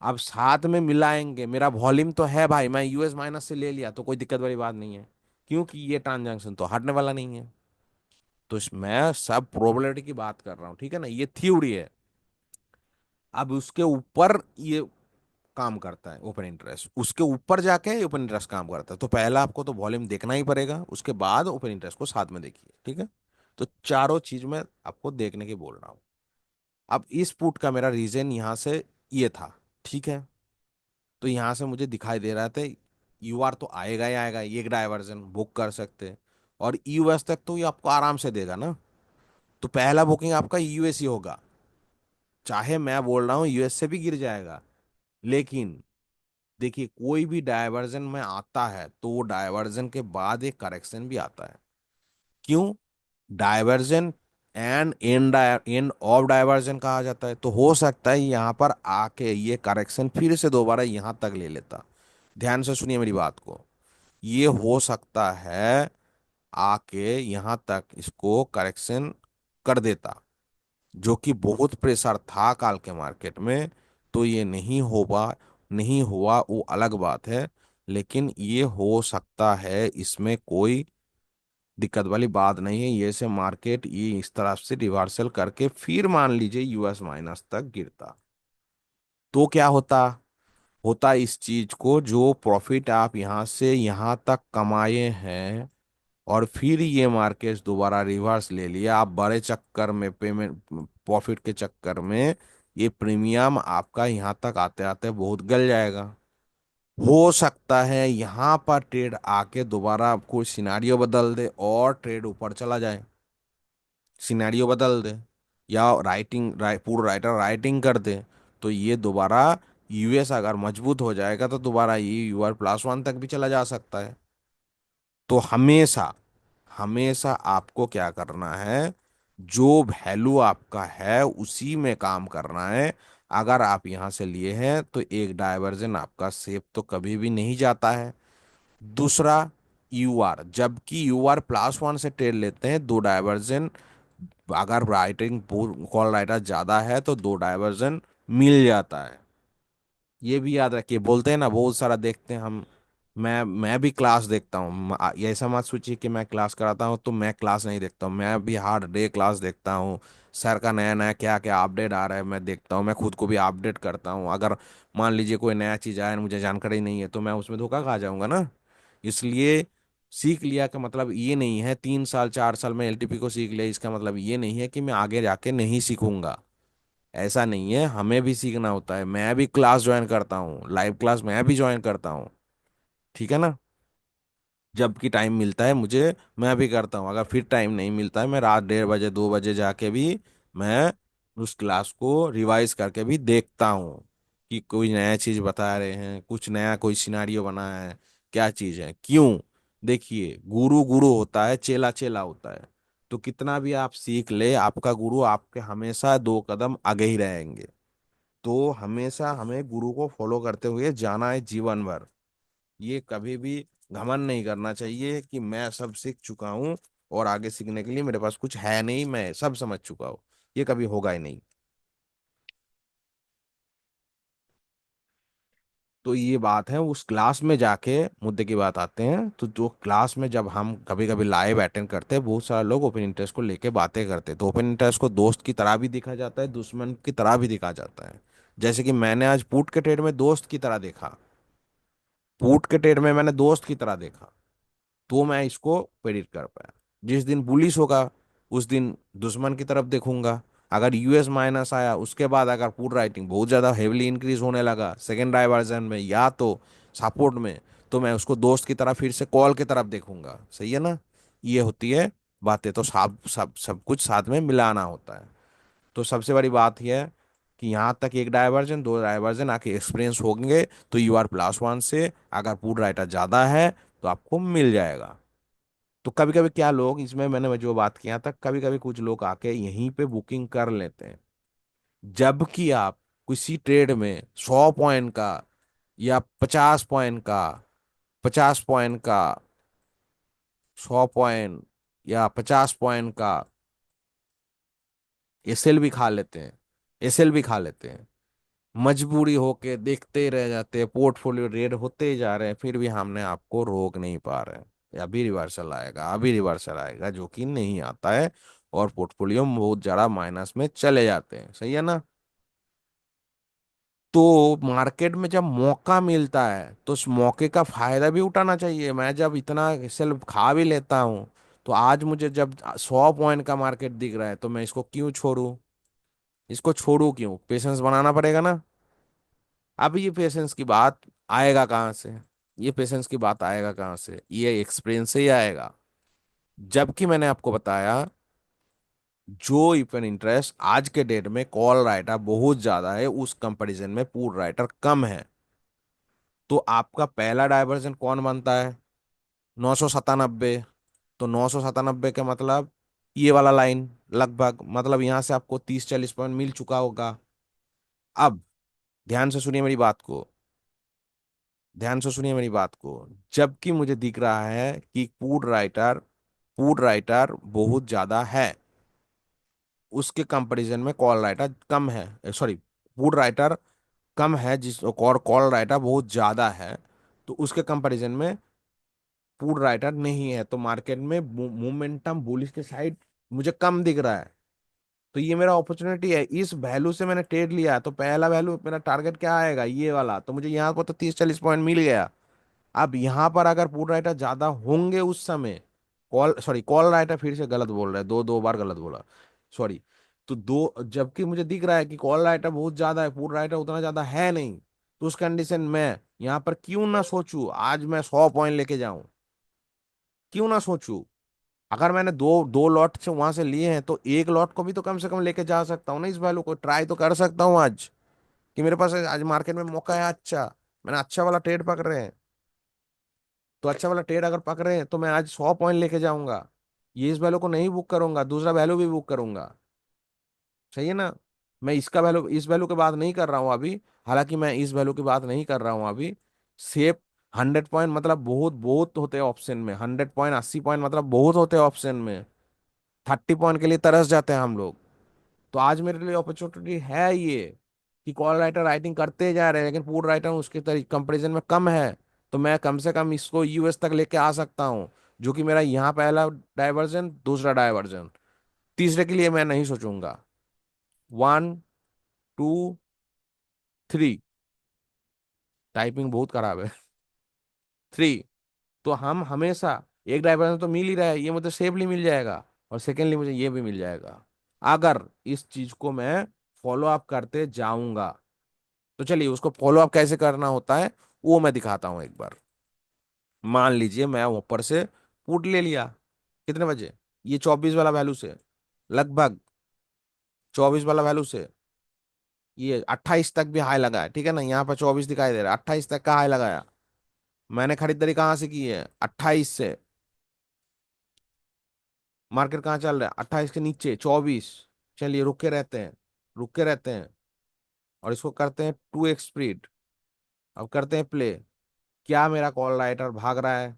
अब साथ में मिलाएंगे, मेरा वॉल्यूम तो है भाई, मैं US- से ले लिया तो कोई दिक्कत वाली बात नहीं है, क्योंकि ये ट्रांजैक्शन तो हटने वाला नहीं है। तो मैं सब प्रोबेबिलिटी की बात कर रहा हूँ, ठीक है ना, ये थ्योरी है। अब उसके ऊपर ये काम करता है ओपन इंटरेस्ट, उसके ऊपर जाके ओपन इंटरेस्ट काम करता है। तो पहला आपको तो वॉल्यूम देखना ही पड़ेगा, उसके बाद ओपन इंटरेस्ट को साथ में देखिए, ठीक है। तो चारों चीज मैं आपको देखने की बोल रहा हूँ। अब इस पुट का मेरा रीजन यहाँ से ये था, ठीक है। तो यहाँ से मुझे दिखाई दे रहा था UR तो आएगा ही आएगा, ये एक डायवर्जन बुक कर सकते हैं। और US तक तो ये आपको आराम से देगा ना। तो पहला बुकिंग आपका US ही होगा, चाहे मैं बोल रहा हूँ US से भी गिर जाएगा। लेकिन देखिए, कोई भी डायवर्जन में आता है तो वो डायवर्जन के बाद एक करेक्शन भी आता है। क्यों? डायवर्जन एंड ऑफ डायवर्जन कहा जाता है। तो हो सकता है यहाँ पर आके ये करेक्शन फिर से दोबारा यहाँ तक ले लेता। ध्यान से सुनिए मेरी बात को, ये हो सकता है आके यहाँ तक इसको करेक्शन कर देता। जो कि बहुत प्रेशर था काल के मार्केट में। तो ये नहीं हुआ वो अलग बात है, लेकिन ये हो सकता है, इसमें कोई दिक्कत वाली बात नहीं है। ये से मार्केट ये इस तरफ से रिवर्सल करके फिर मान लीजिए यूएस माइनस तक गिरता, तो क्या होता? होता इस चीज को, जो प्रॉफिट आप यहां से यहां तक कमाए हैं और फिर ये मार्केट दोबारा रिवर्स ले लिया, आप बड़े चक्कर में पेमेंट प्रॉफिट के चक्कर में ये प्रीमियम आपका यहाँ तक आते आते बहुत गल जाएगा। हो सकता है यहाँ पर ट्रेड आके दोबारा कोई सिनारियो बदल दे और ट्रेड ऊपर चला जाए, सिनेरियो बदल दे, या पूरा राइटर राइटिंग कर दे, तो ये दोबारा यूएस अगर मजबूत हो जाएगा तो दोबारा ये यूआर प्लस वन तक भी चला जा सकता है। तो हमेशा हमेशा आपको क्या करना है, जो वैल्यू आपका है उसी में काम करना है। अगर आप यहां से लिए हैं तो एक डायवर्जन आपका सेफ तो कभी भी नहीं जाता है। दूसरा, यूआर, जबकि यूआर प्लस वन से ट्रेड लेते हैं, दो डायवर्जन, अगर राइटिंग कॉल राइटर ज्यादा है तो दो डायवर्जन मिल जाता है। ये भी याद रखिए, बोलते हैं ना बहुत सारा देखते हैं हम। मैं भी क्लास देखता हूँ, ये ऐसा मत सोचिए कि मैं क्लास कराता हूँ तो मैं क्लास नहीं देखता हूँ, मैं भी हार्ड डे क्लास देखता हूँ। सर का नया नया क्या क्या अपडेट आ रहा है मैं देखता हूँ, मैं खुद को भी अपडेट करता हूँ। अगर मान लीजिए कोई नया चीज़ आया मुझे जानकारी नहीं है तो मैं उसमें धोखा खा जाऊंगा ना। इसलिए सीख लिया का मतलब ये नहीं है 3 साल 4 साल में एलटीपी को सीख लिया, इसका मतलब ये नहीं है कि मैं आगे जाके नहीं सीखूंगा। ऐसा नहीं है, हमें भी सीखना होता है। मैं भी क्लास ज्वाइन करता हूँ, लाइव क्लास मैं भी ज्वाइन करता हूँ, ठीक है ना। जब कि टाइम मिलता है मुझे मैं भी करता हूँ, अगर फिर टाइम नहीं मिलता है मैं रात 1:30 बजे 2 बजे जाके भी मैं उस क्लास को रिवाइज करके भी देखता हूँ कि कोई नया चीज बता रहे हैं, कुछ नया कोई सिनारियो बना है, क्या चीज है, क्यों। देखिए, गुरु गुरु होता है, चेला चेला होता है। तो कितना भी आप सीख ले, आपका गुरु आपके हमेशा 2 कदम आगे ही रहेंगे। तो हमेशा हमें गुरु को फॉलो करते हुए जाना है जीवन भर। ये कभी भी घमंड नहीं करना चाहिए कि मैं सब सीख चुका हूँ और आगे सीखने के लिए मेरे पास कुछ है नहीं, मैं सब समझ चुका हूँ। ये कभी होगा ही नहीं। तो ये बात है, उस क्लास में जाके मुद्दे की बात आते हैं। तो जो क्लास में जब हम कभी कभी लाइव अटेंड करते हैं, बहुत सारे लोग ओपन इंटरेस्ट को लेके बातें करते हैं, तो ओपन इंटरेस्ट को दोस्त की तरह भी देखा जाता है, दुश्मन की तरह भी देखा जाता है। जैसे कि मैंने आज पुट के ट्रेड में दोस्त की तरह देखा, पुट के ट्रेड में मैंने दोस्त की तरह देखा, तो मैं इसको प्रेडिक्ट कर पाया। जिस दिन बुलिश होगा उस दिन दुश्मन की तरफ देखूंगा। अगर यूएस माइनस आया उसके बाद अगर पुट राइटिंग बहुत ज्यादा हेवली इंक्रीज होने लगा सेकेंड डाइवर्जन में या तो सपोर्ट में, तो मैं उसको दोस्त की तरफ फिर से कॉल की तरफ देखूंगा। सही है ना। ये होती है बातें, तो सब कुछ साथ में मिलाना होता है। तो सबसे बड़ी बात यह है कि यहाँ तक एक डायवर्जन दो डायवर्जन आके एक्सपीरियंस होंगे तो यू आर प्लस वन से अगर पुट राइटर ज्यादा है तो आपको मिल जाएगा। तो कभी कभी क्या लोग इसमें मैंने जो बात किया था, कभी कभी कुछ लोग आके यहीं पे बुकिंग कर लेते हैं, जबकि आप किसी ट्रेड में 100 पॉइंट का या 50 पॉइंट का, 50 पॉइंट का, 100 पॉइंट या 50 पॉइंट का एसएल भी खा लेते हैं, एसएल भी खा लेते हैं। मजबूरी होके देखते ही रह जाते हैं, पोर्टफोलियो रेड होते ही जा रहे हैं, फिर भी हमने आपको रोक नहीं पा रहे हैं। अभी रिवर्सल आएगा, अभी रिवर्सल आएगा, जो कि नहीं आता है, और पोर्टफोलियो बहुत ज्यादा माइनस में चले जाते हैं। सही है ना। तो मार्केट में जब मौका मिलता है तो उस मौके का फायदा भी उठाना चाहिए। मैं जब इतना सेल खा भी लेता हूँ, तो आज मुझे जब 100 पॉइंट का मार्केट दिख रहा है तो मैं इसको क्यों छोड़ू, इसको छोड़ू क्यों, पेशेंस बनाना पड़ेगा ना। अब ये पेशेंस की बात आएगा कहाँ से, ये पेशेंस की बात आएगा कहाँ से, ये एक्सपीरियंस से ही आएगा। जबकि मैंने आपको बताया, जो ओपन इंटरेस्ट आज के डेट में कॉल राइटर बहुत ज्यादा है, उस कंपैरिजन में पुट राइटर कम है। तो आपका पहला डायवर्जन कौन बनता है? 997। तो 997 का मतलब ये वाला लाइन, लगभग मतलब यहां से आपको 30-40 पॉइंट मिल चुका होगा। अब ध्यान से सुनिए मेरी बात को, ध्यान से सुनिए मेरी बात को। जबकि मुझे दिख रहा है कि पुट राइटर बहुत ज्यादा है, उसके कंपैरिजन में कॉल राइटर कम है, सॉरी पुट राइटर कम है, जिस और कॉल राइटर बहुत ज्यादा है, तो उसके कंपैरिजन में पुट राइटर नहीं है, तो मार्केट में मोमेंटम बुलिश के साइड मुझे कम दिख रहा है। तो ये मेरा अपॉर्चुनिटी है, इस वैल्यू से मैंने ट्रेड लिया, तो पहला वैल्यू मेरा टारगेट क्या आएगा, ये वाला, तो मुझे यहाँ पर तो 30-40 पॉइंट मिल गया। अब यहाँ पर अगर पुट राइटर ज्यादा होंगे उस समय, कॉल राइटर, फिर से गलत बोल रहा है, दो दो बार गलत बोला, सॉरी। तो दो, जबकि मुझे दिख रहा है कि कॉल राइटर बहुत ज्यादा है, पुट राइटर उतना ज्यादा है नहीं, तो उस कंडीशन में यहाँ पर क्यों ना सोचूं आज मैं 100 पॉइंट लेके जाऊं, क्यों ना सोचूं। अगर मैंने दो दो लॉट से वहां से लिए हैं, तो एक लॉट को भी तो कम से कम लेके जा सकता हूँ ना, इस वैल्यू को ट्राई तो कर सकता हूँ आज, कि मेरे पास आज मार्केट में मौका है अच्छा, मैंने अच्छा वाला ट्रेड पकड़े हैं। तो अच्छा वाला ट्रेड अगर पकड़े हैं तो मैं आज 100 पॉइंट लेके जाऊंगा, ये इस वैल्यू को नहीं बुक करूंगा, दूसरा वैल्यू भी बुक करूंगा। सही है ना। मैं इसका वैल्यू, इस वैल्यू की बात नहीं कर रहा हूँ अभी, हालांकि मैं इस वैल्यू की बात नहीं कर रहा हूँ अभी। सेफ 100 पॉइंट मतलब बहुत बहुत होते हैं ऑप्शन में, 100 पॉइंट 80 पॉइंट मतलब बहुत होते हैं ऑप्शन में, 30 पॉइंट के लिए तरस जाते हैं हम लोग। तो आज मेरे लिए अपॉर्चुनिटी है ये, कि कॉल राइटर राइटिंग करते जा रहे हैं, लेकिन पूर्ण राइटर उसके कंपेरिजन में कम है, तो मैं कम से कम इसको यूएस तक लेके आ सकता हूँ, जो कि मेरा यहाँ पहला डाइवर्जन, दूसरा डाइवर्जन, तीसरे के लिए मैं नहीं सोचूंगा। 1, 2, 3, टाइपिंग बहुत खराब है। 3, तो हम हमेशा, एक डाइवर्जन तो मिल ही रहा है, ये मुझे सेफली मिल जाएगा, और सेकेंडली मुझे ये भी मिल जाएगा, अगर इस चीज को मैं फॉलो अप करते जाऊंगा। तो चलिए उसको फॉलो अप कैसे करना होता है वो मैं दिखाता हूं एक बार। मान लीजिए मैं ऊपर से पुट ले लिया, कितने बजे, ये 24 वाला वैल्यू से, लगभग 24 वाला वैल्यू से, ये 28 तक भी हाई लगा है, ठीक है ना, यहाँ पर 24 दिखाई दे रहा है, 28 तक का हाई लगाया। मैंने खरीदारी कहाँ से की है, 28 से। मार्केट कहाँ चल रहा है, 28 के नीचे 24। चलिए रुक के रहते हैं, रुक के रहते हैं, और इसको करते हैं 2x स्पीड। अब करते हैं प्ले। क्या मेरा कॉल राइटर भाग रहा है,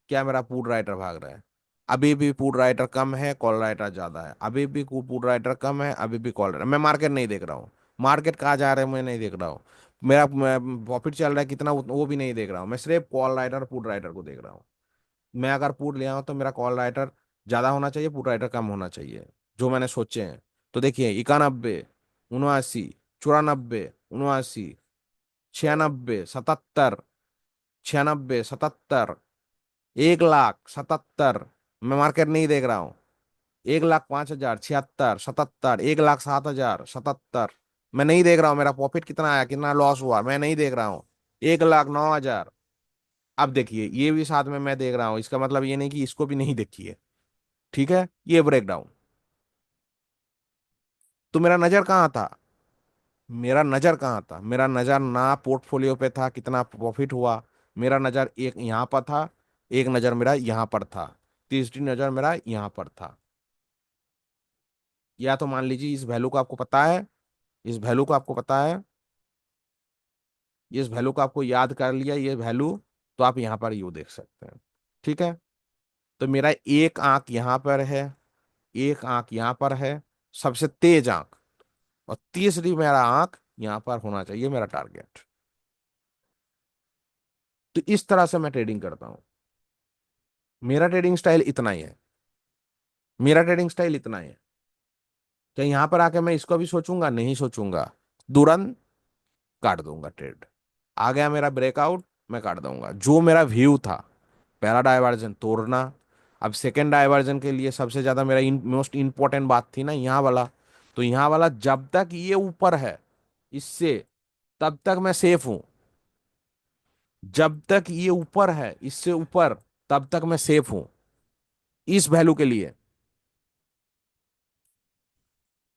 क्या मेरा पुट राइटर भाग रहा है। अभी भी पुट राइटर कम है, कॉल राइटर ज्यादा है, अभी भी पुट राइटर कम है, अभी भी कॉल राइटर, मैं मार्केट नहीं देख रहा हूँ, मार्केट कहाँ जा रहा है मैं नहीं देख रहा हूँ, मेरा प्रॉफिट चल रहा है कितना वो भी नहीं देख रहा हूँ, मैं सिर्फ कॉल राइटर पुट राइटर को देख रहा हूँ। मैं अगर पुट लिया हूँ तो मेरा कॉल राइटर ज्यादा होना चाहिए, पुट राइटर कम होना चाहिए, जो मैंने सोचे हैं। तो देखिए 91, 79, 94, 79, 96, 77, 96, 77, 1,77, मैं मार्केट नहीं देख रहा हूँ, 1,05,000, 76, 77, 1,07,000, 77, मैं नहीं देख रहा हूँ, मेरा प्रॉफिट कितना आया कितना लॉस हुआ मैं नहीं देख रहा हूँ, 1,09,000। अब देखिए ये भी साथ में मैं देख रहा हूँ, इसका मतलब ये नहीं कि इसको भी नहीं देखिए, ठीक है, ये ब्रेक डाउन। तो मेरा नजर कहाँ था, मेरा नजर कहाँ था, मेरा नजर ना पोर्टफोलियो पे था कितना प्रॉफिट हुआ, मेरा नजर एक यहाँ पर था, एक नजर मेरा यहाँ पर था, तीसरी नजर मेरा यहाँ पर था। या तो मान लीजिए इस वैल्यू को आपको पता है, इस वैल्यू को आपको पता है, इस वैल्यू को आपको याद कर लिया ये वैल्यू, तो आप यहाँ पर यू देख सकते हैं, ठीक है। तो मेरा एक आंख यहाँ पर है, एक आंख यहाँ पर है, सबसे तेज आंख, और तीसरी मेरा आंख यहाँ पर होना चाहिए मेरा टारगेट। तो इस तरह से मैं ट्रेडिंग करता हूँ, मेरा ट्रेडिंग स्टाइल इतना ही है, मेरा ट्रेडिंग स्टाइल इतना ही है। क्या यहाँ पर आके मैं इसको भी सोचूंगा, नहीं सोचूंगा, तुरंत काट दूंगा ट्रेड। आ गया मेरा ब्रेकआउट, मैं काट दूंगा, जो मेरा व्यू था, पहला डाइवर्जन तोड़ना। अब सेकेंड डाइवर्जन के लिए सबसे ज्यादा मेरा मोस्ट इंपॉर्टेंट बात थी ना यहाँ वाला, तो यहाँ वाला जब तक ये ऊपर है इससे, तब तक मैं सेफ हूं, जब तक ये ऊपर है इससे ऊपर, तब तक मैं सेफ हूं, इस वैल्यू के लिए।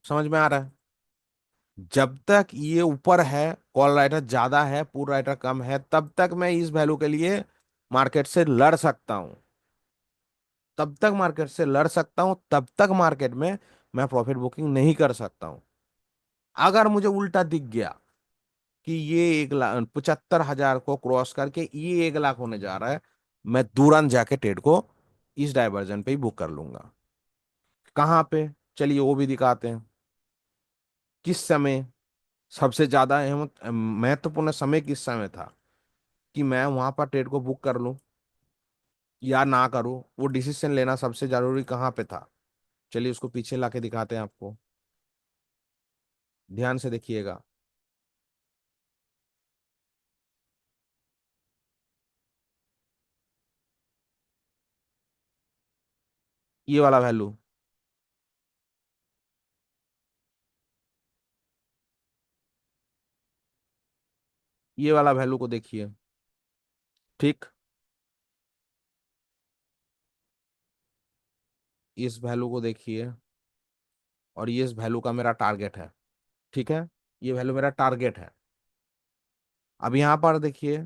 समझ में आ रहा है। जब तक ये ऊपर है, कॉल राइटर ज्यादा है पुट राइटर कम है, तब तक मैं इस वैल्यू के लिए मार्केट से लड़ सकता हूं, तब तक मार्केट से लड़ सकता हूं, तब तक मार्केट में मैं प्रॉफिट बुकिंग नहीं कर सकता हूं। अगर मुझे उल्टा दिख गया कि ये 1,75,000 को क्रॉस करके ये 1 लाख होने जा रहा है, मैं तुरंत जाके ट्रेड को इस डाइवर्जन पे ही बुक कर लूंगा। कहाँ पे, चलिए वो भी दिखाते हैं। किस समय सबसे ज्यादा महत्वपूर्ण समय किस समय था कि मैं वहां पर ट्रेड को बुक कर लूं या ना करूं, वो डिसीजन लेना सबसे जरूरी कहाँ पे था। चलिए उसको पीछे लाके दिखाते हैं आपको। ध्यान से देखिएगा। ये वाला वैल्यू, ये वाला वैल्यू को देखिए। ठीक। इस वैल्यू को देखिए, और ये इस वैल्यू का मेरा टारगेट है। ठीक है, ये वैल्यू मेरा टारगेट है। अब यहाँ पर देखिए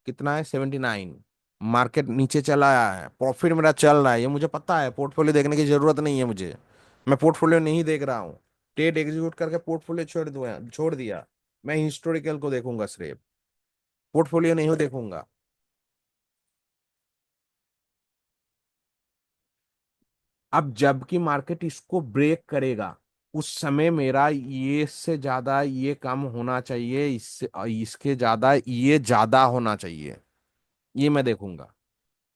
कितना है, 79। मार्केट नीचे चला आया है, प्रॉफिट मेरा चल रहा है, ये मुझे पता है, पोर्टफोलियो देखने की जरूरत नहीं है मुझे। मैं पोर्टफोलियो नहीं देख रहा हूँ। ट्रेड एग्जीक्यूट करके पोर्टफोलियो छोड़ दिया। मैं हिस्टोरिकल को देखूंगा सिर्फ, पोर्टफोलियो नहीं देखूंगा। अब जबकि मार्केट इसको ब्रेक करेगा, उस समय मेरा ये से ज्यादा ये कम होना चाहिए, इससे इसके ज्यादा ये ज्यादा होना चाहिए, ये मैं देखूंगा।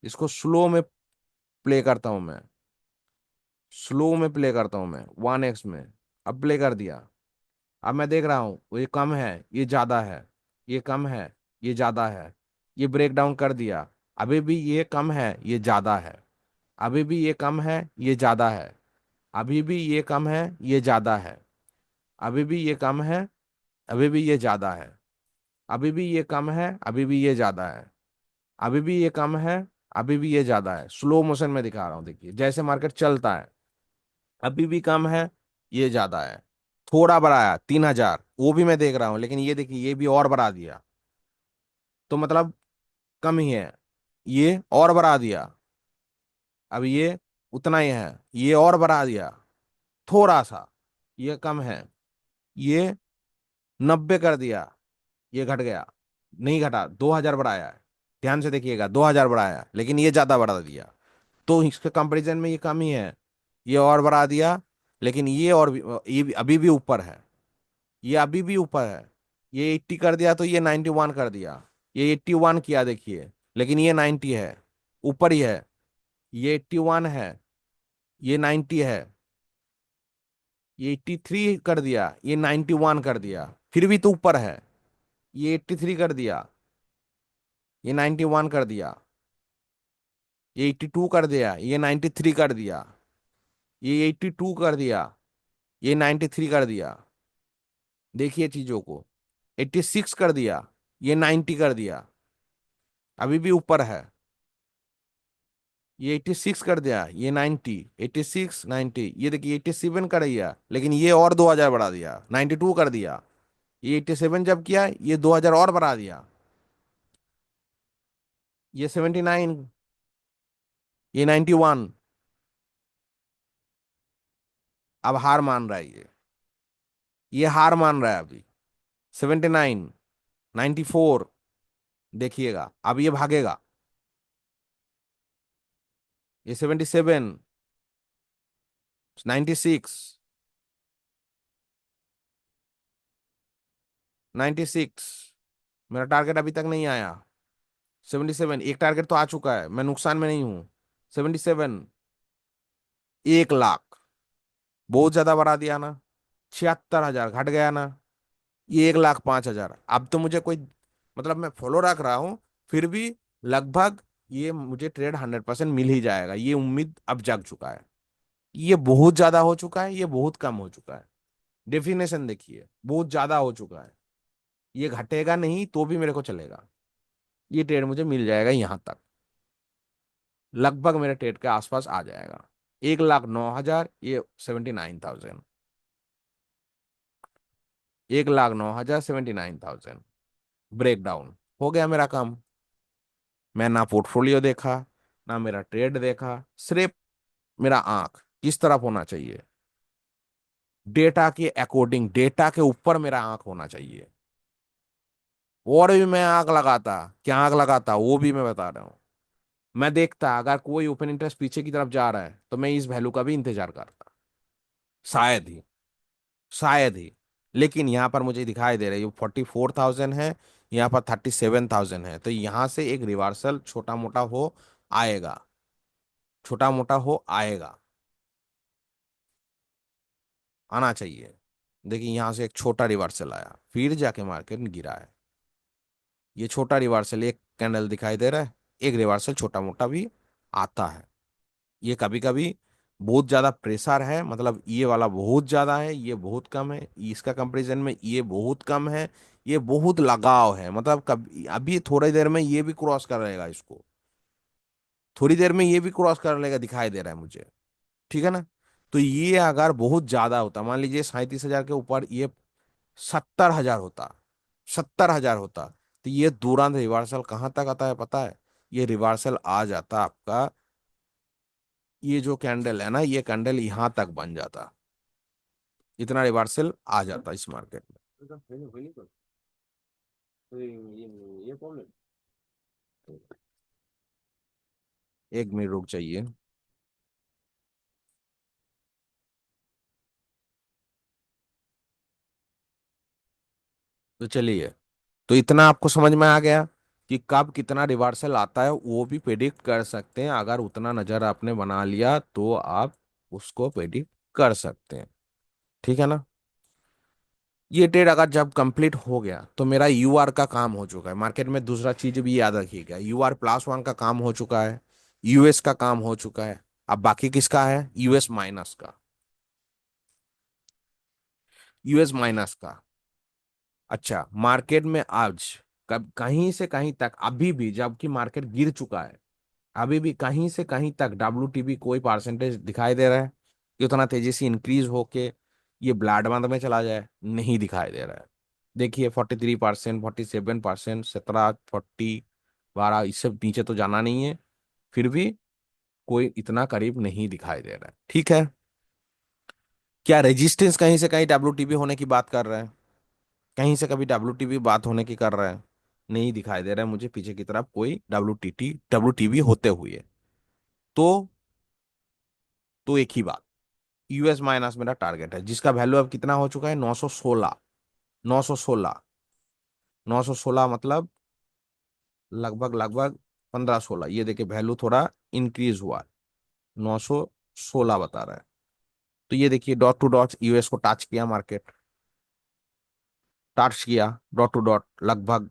इसको स्लो में प्ले करता हूं मैं, स्लो में प्ले करता हूं मैं, 1x में। अब प्ले कर दिया। अब मैं देख रहा हूं ये कम है, ये ज्यादा है, ये कम है, ये ज्यादा है, ये ब्रेक डाउन कर दिया। अभी भी ये कम है, ये ज्यादा है, अभी भी ये कम है, ये ज्यादा है, अभी भी ये कम है, ये ज्यादा है, अभी भी ये कम है, अभी भी ये ज्यादा है, अभी भी ये कम है, अभी भी ये ज्यादा है, अभी भी ये कम है, अभी भी ये ज्यादा है। स्लो मोशन में दिखा रहा हूं, देखिए जैसे मार्केट चलता है। अभी भी कम है, ये ज्यादा है। थोड़ा बढ़ाया 3000, वो भी मैं देख रहा हूं, लेकिन ये देखिए ये भी और बढ़ा दिया, तो मतलब कम ही है। ये और बढ़ा दिया, अब ये उतना ही है, ये और बढ़ा दिया थोड़ा सा, ये कम है, ये 90 कर दिया, ये घट गया। नहीं घटा, 2000 बढ़ाया है। ध्यान से देखिएगा, 2000 बढ़ाया है, लेकिन ये ज्यादा बढ़ा दिया, तो इसके कंपैरिजन में ये कम ही है। ये और बढ़ा दिया, लेकिन ये और भी, ये भी, अभी भी ऊपर है, ये अभी भी ऊपर है। ये 80 कर दिया तो ये 91 कर दिया, ये 81 किया देखिए, लेकिन ये 90 है, ऊपर ही है। ये 81 है, ये 90 है, ये 83 कर दिया, ये 91 कर दिया, फिर भी तो ऊपर है। ये 83 कर दिया, ये 91 कर दिया, ये 82 कर दिया, ये 93 कर दिया, ये 82 कर दिया, ये 93 कर दिया। देखिए चीजों को, 86 कर दिया, ये 90 कर दिया, अभी भी ऊपर है। ये 86 कर दिया, ये 90, 86 90, ये देखिए 87 कर दिया, लेकिन ये और 2000 बढ़ा दिया, 92 कर दिया। ये 87 जब किया, ये 2000 और बढ़ा दिया, ये 79, ये 91। अब हार मान रहा है ये हार मान रहा है अभी। 79, 94, देखिएगा अब ये भागेगा। ये 77, 96, 96, मेरा टारगेट अभी तक नहीं आया। 77, एक टारगेट तो आ चुका है, मैं नुकसान में नहीं हूं। 77, 1 लाख, बहुत ज्यादा बढ़ा दिया ना। 76,000 घट गया ना। ये 1,05,000, अब तो मुझे कोई, मतलब मैं फॉलो रख रहा हूं, फिर भी लगभग ये मुझे ट्रेड 100% मिल ही जाएगा, ये उम्मीद अब जग चुका है। ये बहुत ज्यादा हो चुका है, ये बहुत कम हो चुका है। डेफिनेशन देखिए, बहुत ज्यादा हो चुका है। ये घटेगा नहीं तो भी मेरे को चलेगा, ये ट्रेड मुझे मिल जाएगा यहां तक, लगभग मेरे ट्रेड के आसपास आ जाएगा। 1,09,000, ये 79,000, 1,09,000, 79,000, ब्रेकडाउन हो गया मेरा काम। मैं ना पोर्टफोलियो देखा, ना मेरा ट्रेड देखा, सिर्फ मेरा आंख किस तरफ होना चाहिए, डेटा के अकॉर्डिंग, डेटा के ऊपर मेरा आंख होना चाहिए। और भी मैं आंख लगाता, क्या आंख लगाता वो भी मैं बता रहा हूँ। मैं देखता अगर कोई ओपन इंटरेस्ट पीछे की तरफ जा रहा है, तो मैं इस वैल्यू का भी इंतजार करता। शायद ही, शायद ही। लेकिन यहाँ पर मुझे दिखाई दे रहा है ये 44,000 है, यहाँ पर 37,000 है, तो यहाँ से एक रिवर्सल छोटा मोटा हो आएगा, छोटा मोटा हो आएगा, आना चाहिए। देखिए यहाँ से एक छोटा रिवर्सल आया, फिर जाके मार्केट गिरा है। ये छोटा रिवर्सल एक कैंडल दिखाई दे रहा है, एक रिवर्सल छोटा मोटा भी आता है। ये कभी कभी बहुत ज्यादा प्रेशर है, मतलब ये वाला बहुत ज्यादा है, ये बहुत कम है, इसका कंपैरिजन में ये बहुत कम है, ये बहुत लगाव है, मतलब कभी अभी थोड़ी देर में ये भी क्रॉस कर लेगा इसको, थोड़ी देर में ये भी क्रॉस कर लेगा, दिखाई दे रहा है मुझे। ठीक है ना। तो ये अगर बहुत ज्यादा होता, मान लीजिए 37,000 के ऊपर ये 70,000 होता, 70,000 होता, तो ये तुरंत रिवर्सल कहाँ तक आता है पता है? ये रिवर्सल आ जाता आपका, ये जो कैंडल है ना, ये कैंडल यहां तक बन जाता, इतना रिवर्सल आ जाता इस मार्केट में। ये कौन है? एक मिनट रुक जाइए। तो चलिए, तो इतना आपको समझ में आ गया कि कब कितना रिवर्सल आता है वो भी प्रेडिक्ट कर सकते हैं, अगर उतना नजर आपने बना लिया तो आप उसको प्रेडिक्ट कर सकते हैं। ठीक है ना। ये ट्रेड अगर जब कंप्लीट हो गया तो मेरा यूआर का काम हो चुका है मार्केट में। दूसरा चीज भी याद रखिएगा, यूआर+1 का काम हो चुका है, यूएस का काम हो चुका है, अब बाकी किसका है? यूएस माइनस का, यूएस माइनस का। अच्छा, मार्केट में आज कब कहीं से कहीं तक अभी भी, जबकि मार्केट गिर चुका है, अभी भी कहीं से कहीं तक डब्ल्यू कोई परसेंटेज दिखाई दे रहा है कि उतना तेजी से इंक्रीज होके ये ब्लैड मंथ में चला जाए? नहीं दिखाई दे रहा है। देखिए 43%, 47%, 17, 12, इससे नीचे तो जाना नहीं है, फिर भी कोई इतना करीब नहीं दिखाई दे रहा है। ठीक है। क्या रेजिस्टेंस कहीं से कहीं डब्ल्यू होने की बात कर रहा है? कहीं से कभी डब्ल्यू बात होने की कर रहा है? नहीं दिखाई दे रहा है मुझे पीछे की तरफ कोई डब्ल्यू होते हुए। तो एक ही बात, यूएस माइनस मेरा टारगेट है, जिसका वैल्यू अब कितना हो चुका है? 916। 916, 916 मतलब लगभग लगभग 15-16, ये देखिए वैल्यू थोड़ा इंक्रीज हुआ, 916 बता रहा है। तो ये देखिए डॉट टू डॉट यूएस को टच किया, मार्केट टच किया डॉट टू डॉट लगभग।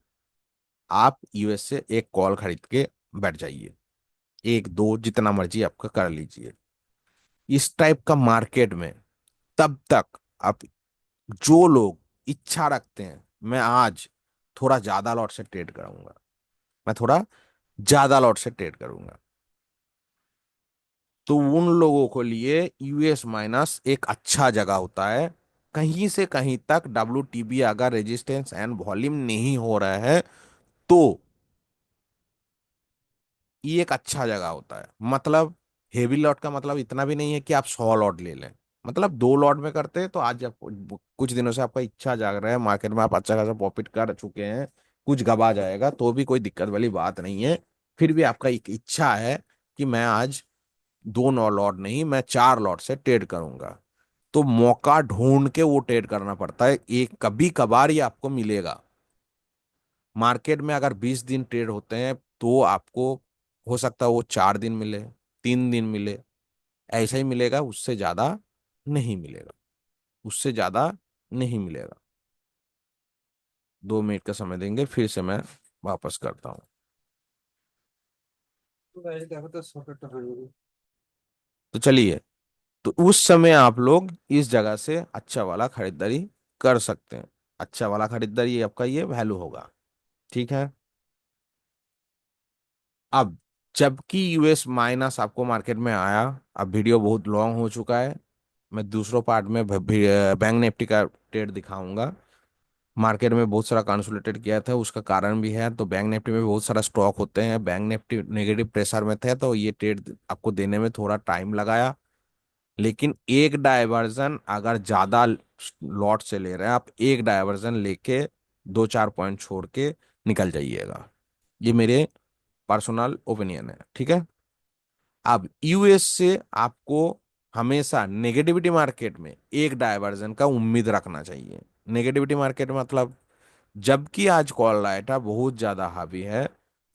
आप यूएस से एक कॉल खरीद के बैठ जाइए, एक दो जितना मर्जी आपका कर लीजिए इस टाइप का मार्केट में। तब तक आप, जो लोग इच्छा रखते हैं मैं आज थोड़ा ज्यादा लॉट से ट्रेड करूंगा, मैं थोड़ा ज्यादा लॉट से ट्रेड करूंगा, तो उन लोगों को लिए यूएस माइनस एक अच्छा जगह होता है। कहीं से कहीं तक डब्ल्यू अगर रेजिस्टेंस एंड वॉल्यूम नहीं हो रहा है तो ये एक अच्छा जगह होता है। मतलब हेवी लॉट का मतलब इतना भी नहीं है कि आप 100 लॉट ले लें, मतलब 2 लॉट में करते हैं तो आज जब कुछ दिनों से आपका इच्छा जाग रहा है, मार्केट में आप अच्छा खासा प्रॉफिट कर चुके हैं, कुछ गवा जाएगा तो भी कोई दिक्कत वाली बात नहीं है। फिर भी आपका एक इच्छा है कि मैं आज 2 9 लॉट नहीं, मैं 4 लॉट से ट्रेड करूंगा, तो मौका ढूंढ के वो ट्रेड करना पड़ता है। एक कभी कभार ये आपको मिलेगा। मार्केट में अगर 20 दिन ट्रेड होते हैं तो आपको हो सकता है वो 4 दिन मिले, 3 दिन मिले, ऐसा ही मिलेगा, उससे ज्यादा नहीं मिलेगा, उससे ज्यादा नहीं मिलेगा। 2 मिनट का समय देंगे, फिर से मैं वापस करता हूँ। तो चलिए, तो उस समय आप लोग इस जगह से अच्छा वाला खरीदारी कर सकते हैं। अच्छा वाला खरीदारी आपका ये वैल्यू होगा। ठीक है। अब जबकि यूएस माइनस आपको मार्केट में आया, अब वीडियो बहुत लॉन्ग हो चुका है, मैं दूसरों पार्ट में बैंक निफ्टी का ट्रेड दिखाऊंगा। मार्केट में बहुत सारा कंसोलिडेट किया था, उसका कारण भी है। तो बैंक निफ्टी में बहुत सारा स्टॉक होते हैं, बैंक निफ्टी नेगेटिव प्रेशर में थे तो ये ट्रेड आपको देने में थोड़ा टाइम लगाया। लेकिन एक डायवर्जन अगर ज्यादा लॉट से ले रहे हैं आप, एक डायवर्जन लेके 2 4 पॉइंट छोड़ के निकल जाइएगा, ये मेरे पर्सनल ओपिनियन है। ठीक है। अब यूएस से आपको हमेशा नेगेटिविटी मार्केट में एक डायवर्जन का उम्मीद रखना चाहिए। नेगेटिविटी मार्केट मतलब जबकि आज कॉल राइटर बहुत ज्यादा हावी है,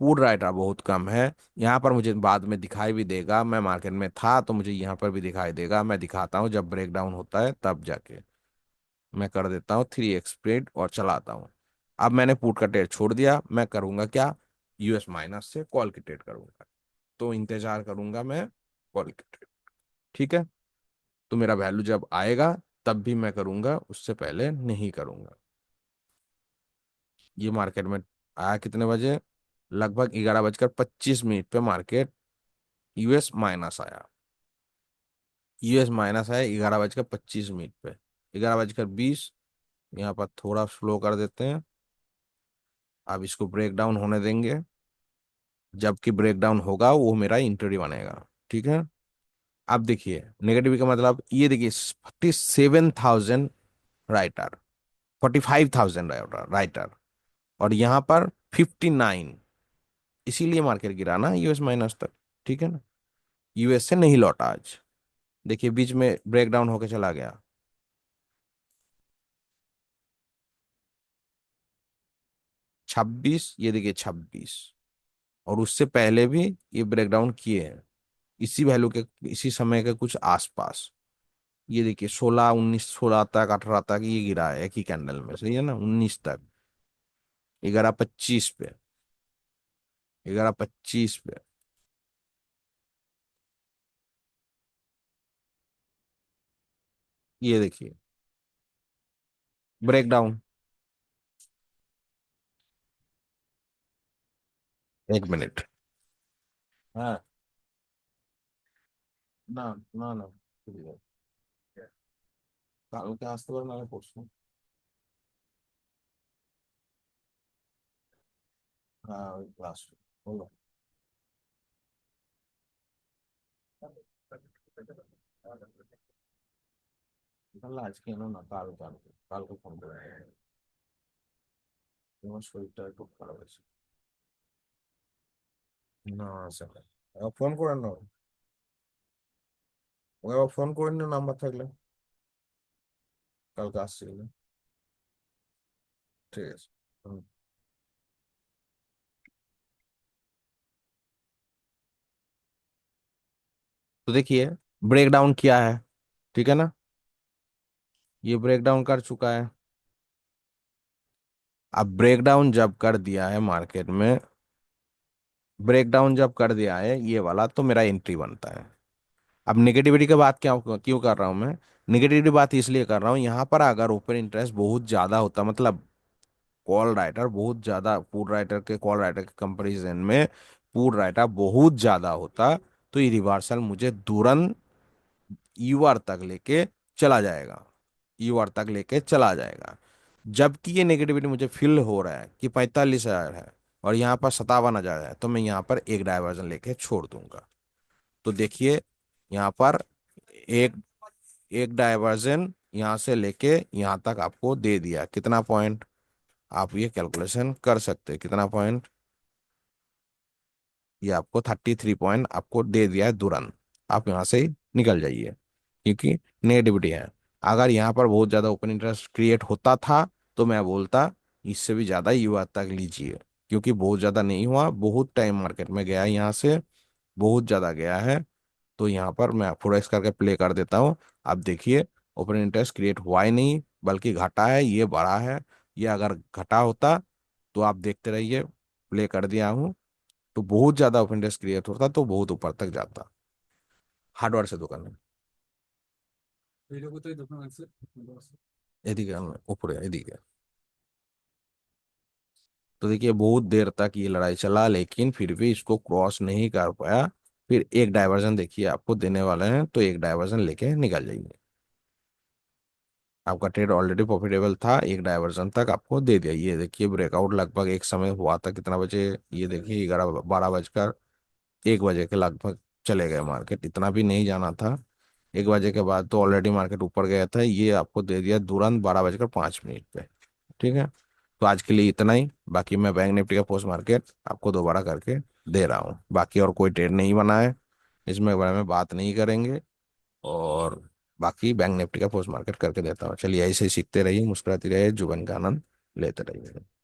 पुट राइटर बहुत कम है। यहाँ पर मुझे बाद में दिखाई भी देगा, मैं मार्केट में था तो मुझे यहाँ पर भी दिखाई देगा। मैं दिखाता हूँ जब ब्रेकडाउन होता है तब जाके मैं कर देता हूँ 3x स्प्रेड और चलाता हूँ। अब मैंने पुट का ट्रेड छोड़ दिया, मैं करूंगा क्या, यूएस माइनस से कॉल की ट्रेड करूंगा। तो इंतजार करूंगा मैं कॉल की ट्रेड। ठीक है। तो मेरा वैल्यू जब आएगा तब भी मैं करूंगा, उससे पहले नहीं करूंगा। ये मार्केट में आया कितने बजे, लगभग 11:25 पे मार्केट यूएस माइनस आया। यूएस माइनस आया 11:25 पे। 11:20। यहाँ पर थोड़ा स्लो कर देते हैं। अब इसको ब्रेक डाउन होने देंगे। जबकि ब्रेक डाउन होगा वो मेरा इंट्री बनेगा। ठीक है। अब देखिए नेगेटिव का मतलब, ये देखिए 47,000 राइटर, 45,000 राइटर, और यहाँ पर 59। इसीलिए मार्केट गिरा ना यूएस माइनस तक। ठीक है ना। यूएस से नहीं लौटा आज। देखिए बीच में ब्रेक डाउन होके चला गया। 26, ये देखिए 26। और उससे पहले भी ये ब्रेक डाउन किए हैं इसी वैल्यू के, इसी समय के कुछ आसपास। ये देखिए 16, 19, 16 तक, 18 तक ये गिरा है एक ही कैंडल में, सही है ना, 19 तक, 11:25 पे, 11:25 पे। ये देखिए ब्रेक डाउन। एक मिनट। हाँ। ना, ना, ना, ठीक है। কালকে আসতে পারেন, আমি পরশু। হ্যাঁ, ওই ক্লাস হলো। তাহলে আজকে এনো না, কালকে কালকে ফোন করে নেবো। তোমার শরীরটা একটু খারাপ হয়েছে। না আসলে ফোন করে নাও। ওকে আবার ফোন করে নিও নাম্বার থাকলে। কালকে আসছি বলে। ঠিক আছে। হুম। तो देखिए ब्रेक डाउन किया है। ठीक है ना। ये ब्रेक डाउन कर चुका है। अब ब्रेक डाउन जब कर दिया है मार्केट में, ब्रेक डाउन जब कर दिया है ये वाला, तो मेरा एंट्री बनता है। अब निगेटिविटी की बात क्या क्यों कर रहा हूं मैं, निगेटिविटी बात इसलिए कर रहा हूं, यहाँ पर अगर ओपन इंटरेस्ट बहुत ज्यादा होता, मतलब कॉल राइटर बहुत ज्यादा, पुट राइटर के कॉल राइटर के कंपैरिजन में पुट राइटर बहुत ज्यादा होता, तो ये रिवर्सल मुझे तुरंत यूआर तक लेके चला जाएगा। यूआर तक लेके चला जाएगा। जबकि ये नेगेटिविटी मुझे फील हो रहा है कि 45,000 है और यहाँ पर 57,000 है, तो मैं यहाँ पर एक डायवर्जन लेके छोड़ दूंगा। तो देखिए यहाँ पर एक एक डायवर्जन यहाँ से लेके यहाँ तक आपको दे दिया, कितना पॉइंट, आप ये कैलकुलेशन कर सकते हैं कितना पॉइंट। ये आपको 33 पॉइंट आपको दे दिया है तुरंत। आप यहाँ से ही निकल जाइए, क्योंकि नेगेटिविटी है। अगर यहाँ पर बहुत ज्यादा ओपन इंटरेस्ट क्रिएट होता था तो मैं बोलता इससे भी ज्यादा युवा तक लीजिए, क्योंकि बहुत ज्यादा नहीं हुआ, बहुत टाइम मार्केट में गया है यहाँ से, बहुत ज्यादा गया है। तो यहाँ पर मैं फोरेक्स करके प्ले कर देता हूँ। आप देखिए ओपन इंटरेस्ट क्रिएट हुआ ही नहीं, बल्कि घटा है, ये बढ़ा है। ये अगर घटा होता तो आप देखते रहिए, प्ले कर दिया हूँ, तो बहुत ज्यादा ओपन इंटरेस्ट क्रिएट होता तो बहुत ऊपर तक जाता। हार्डवेयर से दुकान है, এদিকে আনো, উপরে এদিকে। तो देखिए बहुत देर तक ये लड़ाई चला, लेकिन फिर भी इसको क्रॉस नहीं कर पाया। फिर एक डायवर्जन देखिए आपको देने वाले हैं, तो एक डायवर्जन लेके निकल जाइए। आपका ट्रेड ऑलरेडी प्रॉफिटेबल था, एक डायवर्जन तक आपको दे दिया। ये देखिए ब्रेकआउट लगभग एक समय हुआ था, कितना बजे, ये देखिए 11, 12 बजकर 1 बजे के लगभग चले गए मार्केट, इतना भी नहीं जाना था। 1 बजे के बाद तो ऑलरेडी मार्केट ऊपर गया था, ये आपको दे दिया तुरंत 12:05 पे। ठीक है। तो आज के लिए इतना ही, बाकी मैं बैंक निफ्टी का पोस्ट मार्केट आपको दोबारा करके दे रहा हूँ। बाकी और कोई ट्रेड नहीं बना है, इसमें बारे में बात नहीं करेंगे। और बाकी बैंक निफ्टी का पोस्ट मार्केट करके देता हूँ। चलिए ऐसे ही सीखते रहिए, मुस्कुराती रहिए, जीवन का आनंद लेते रहिए।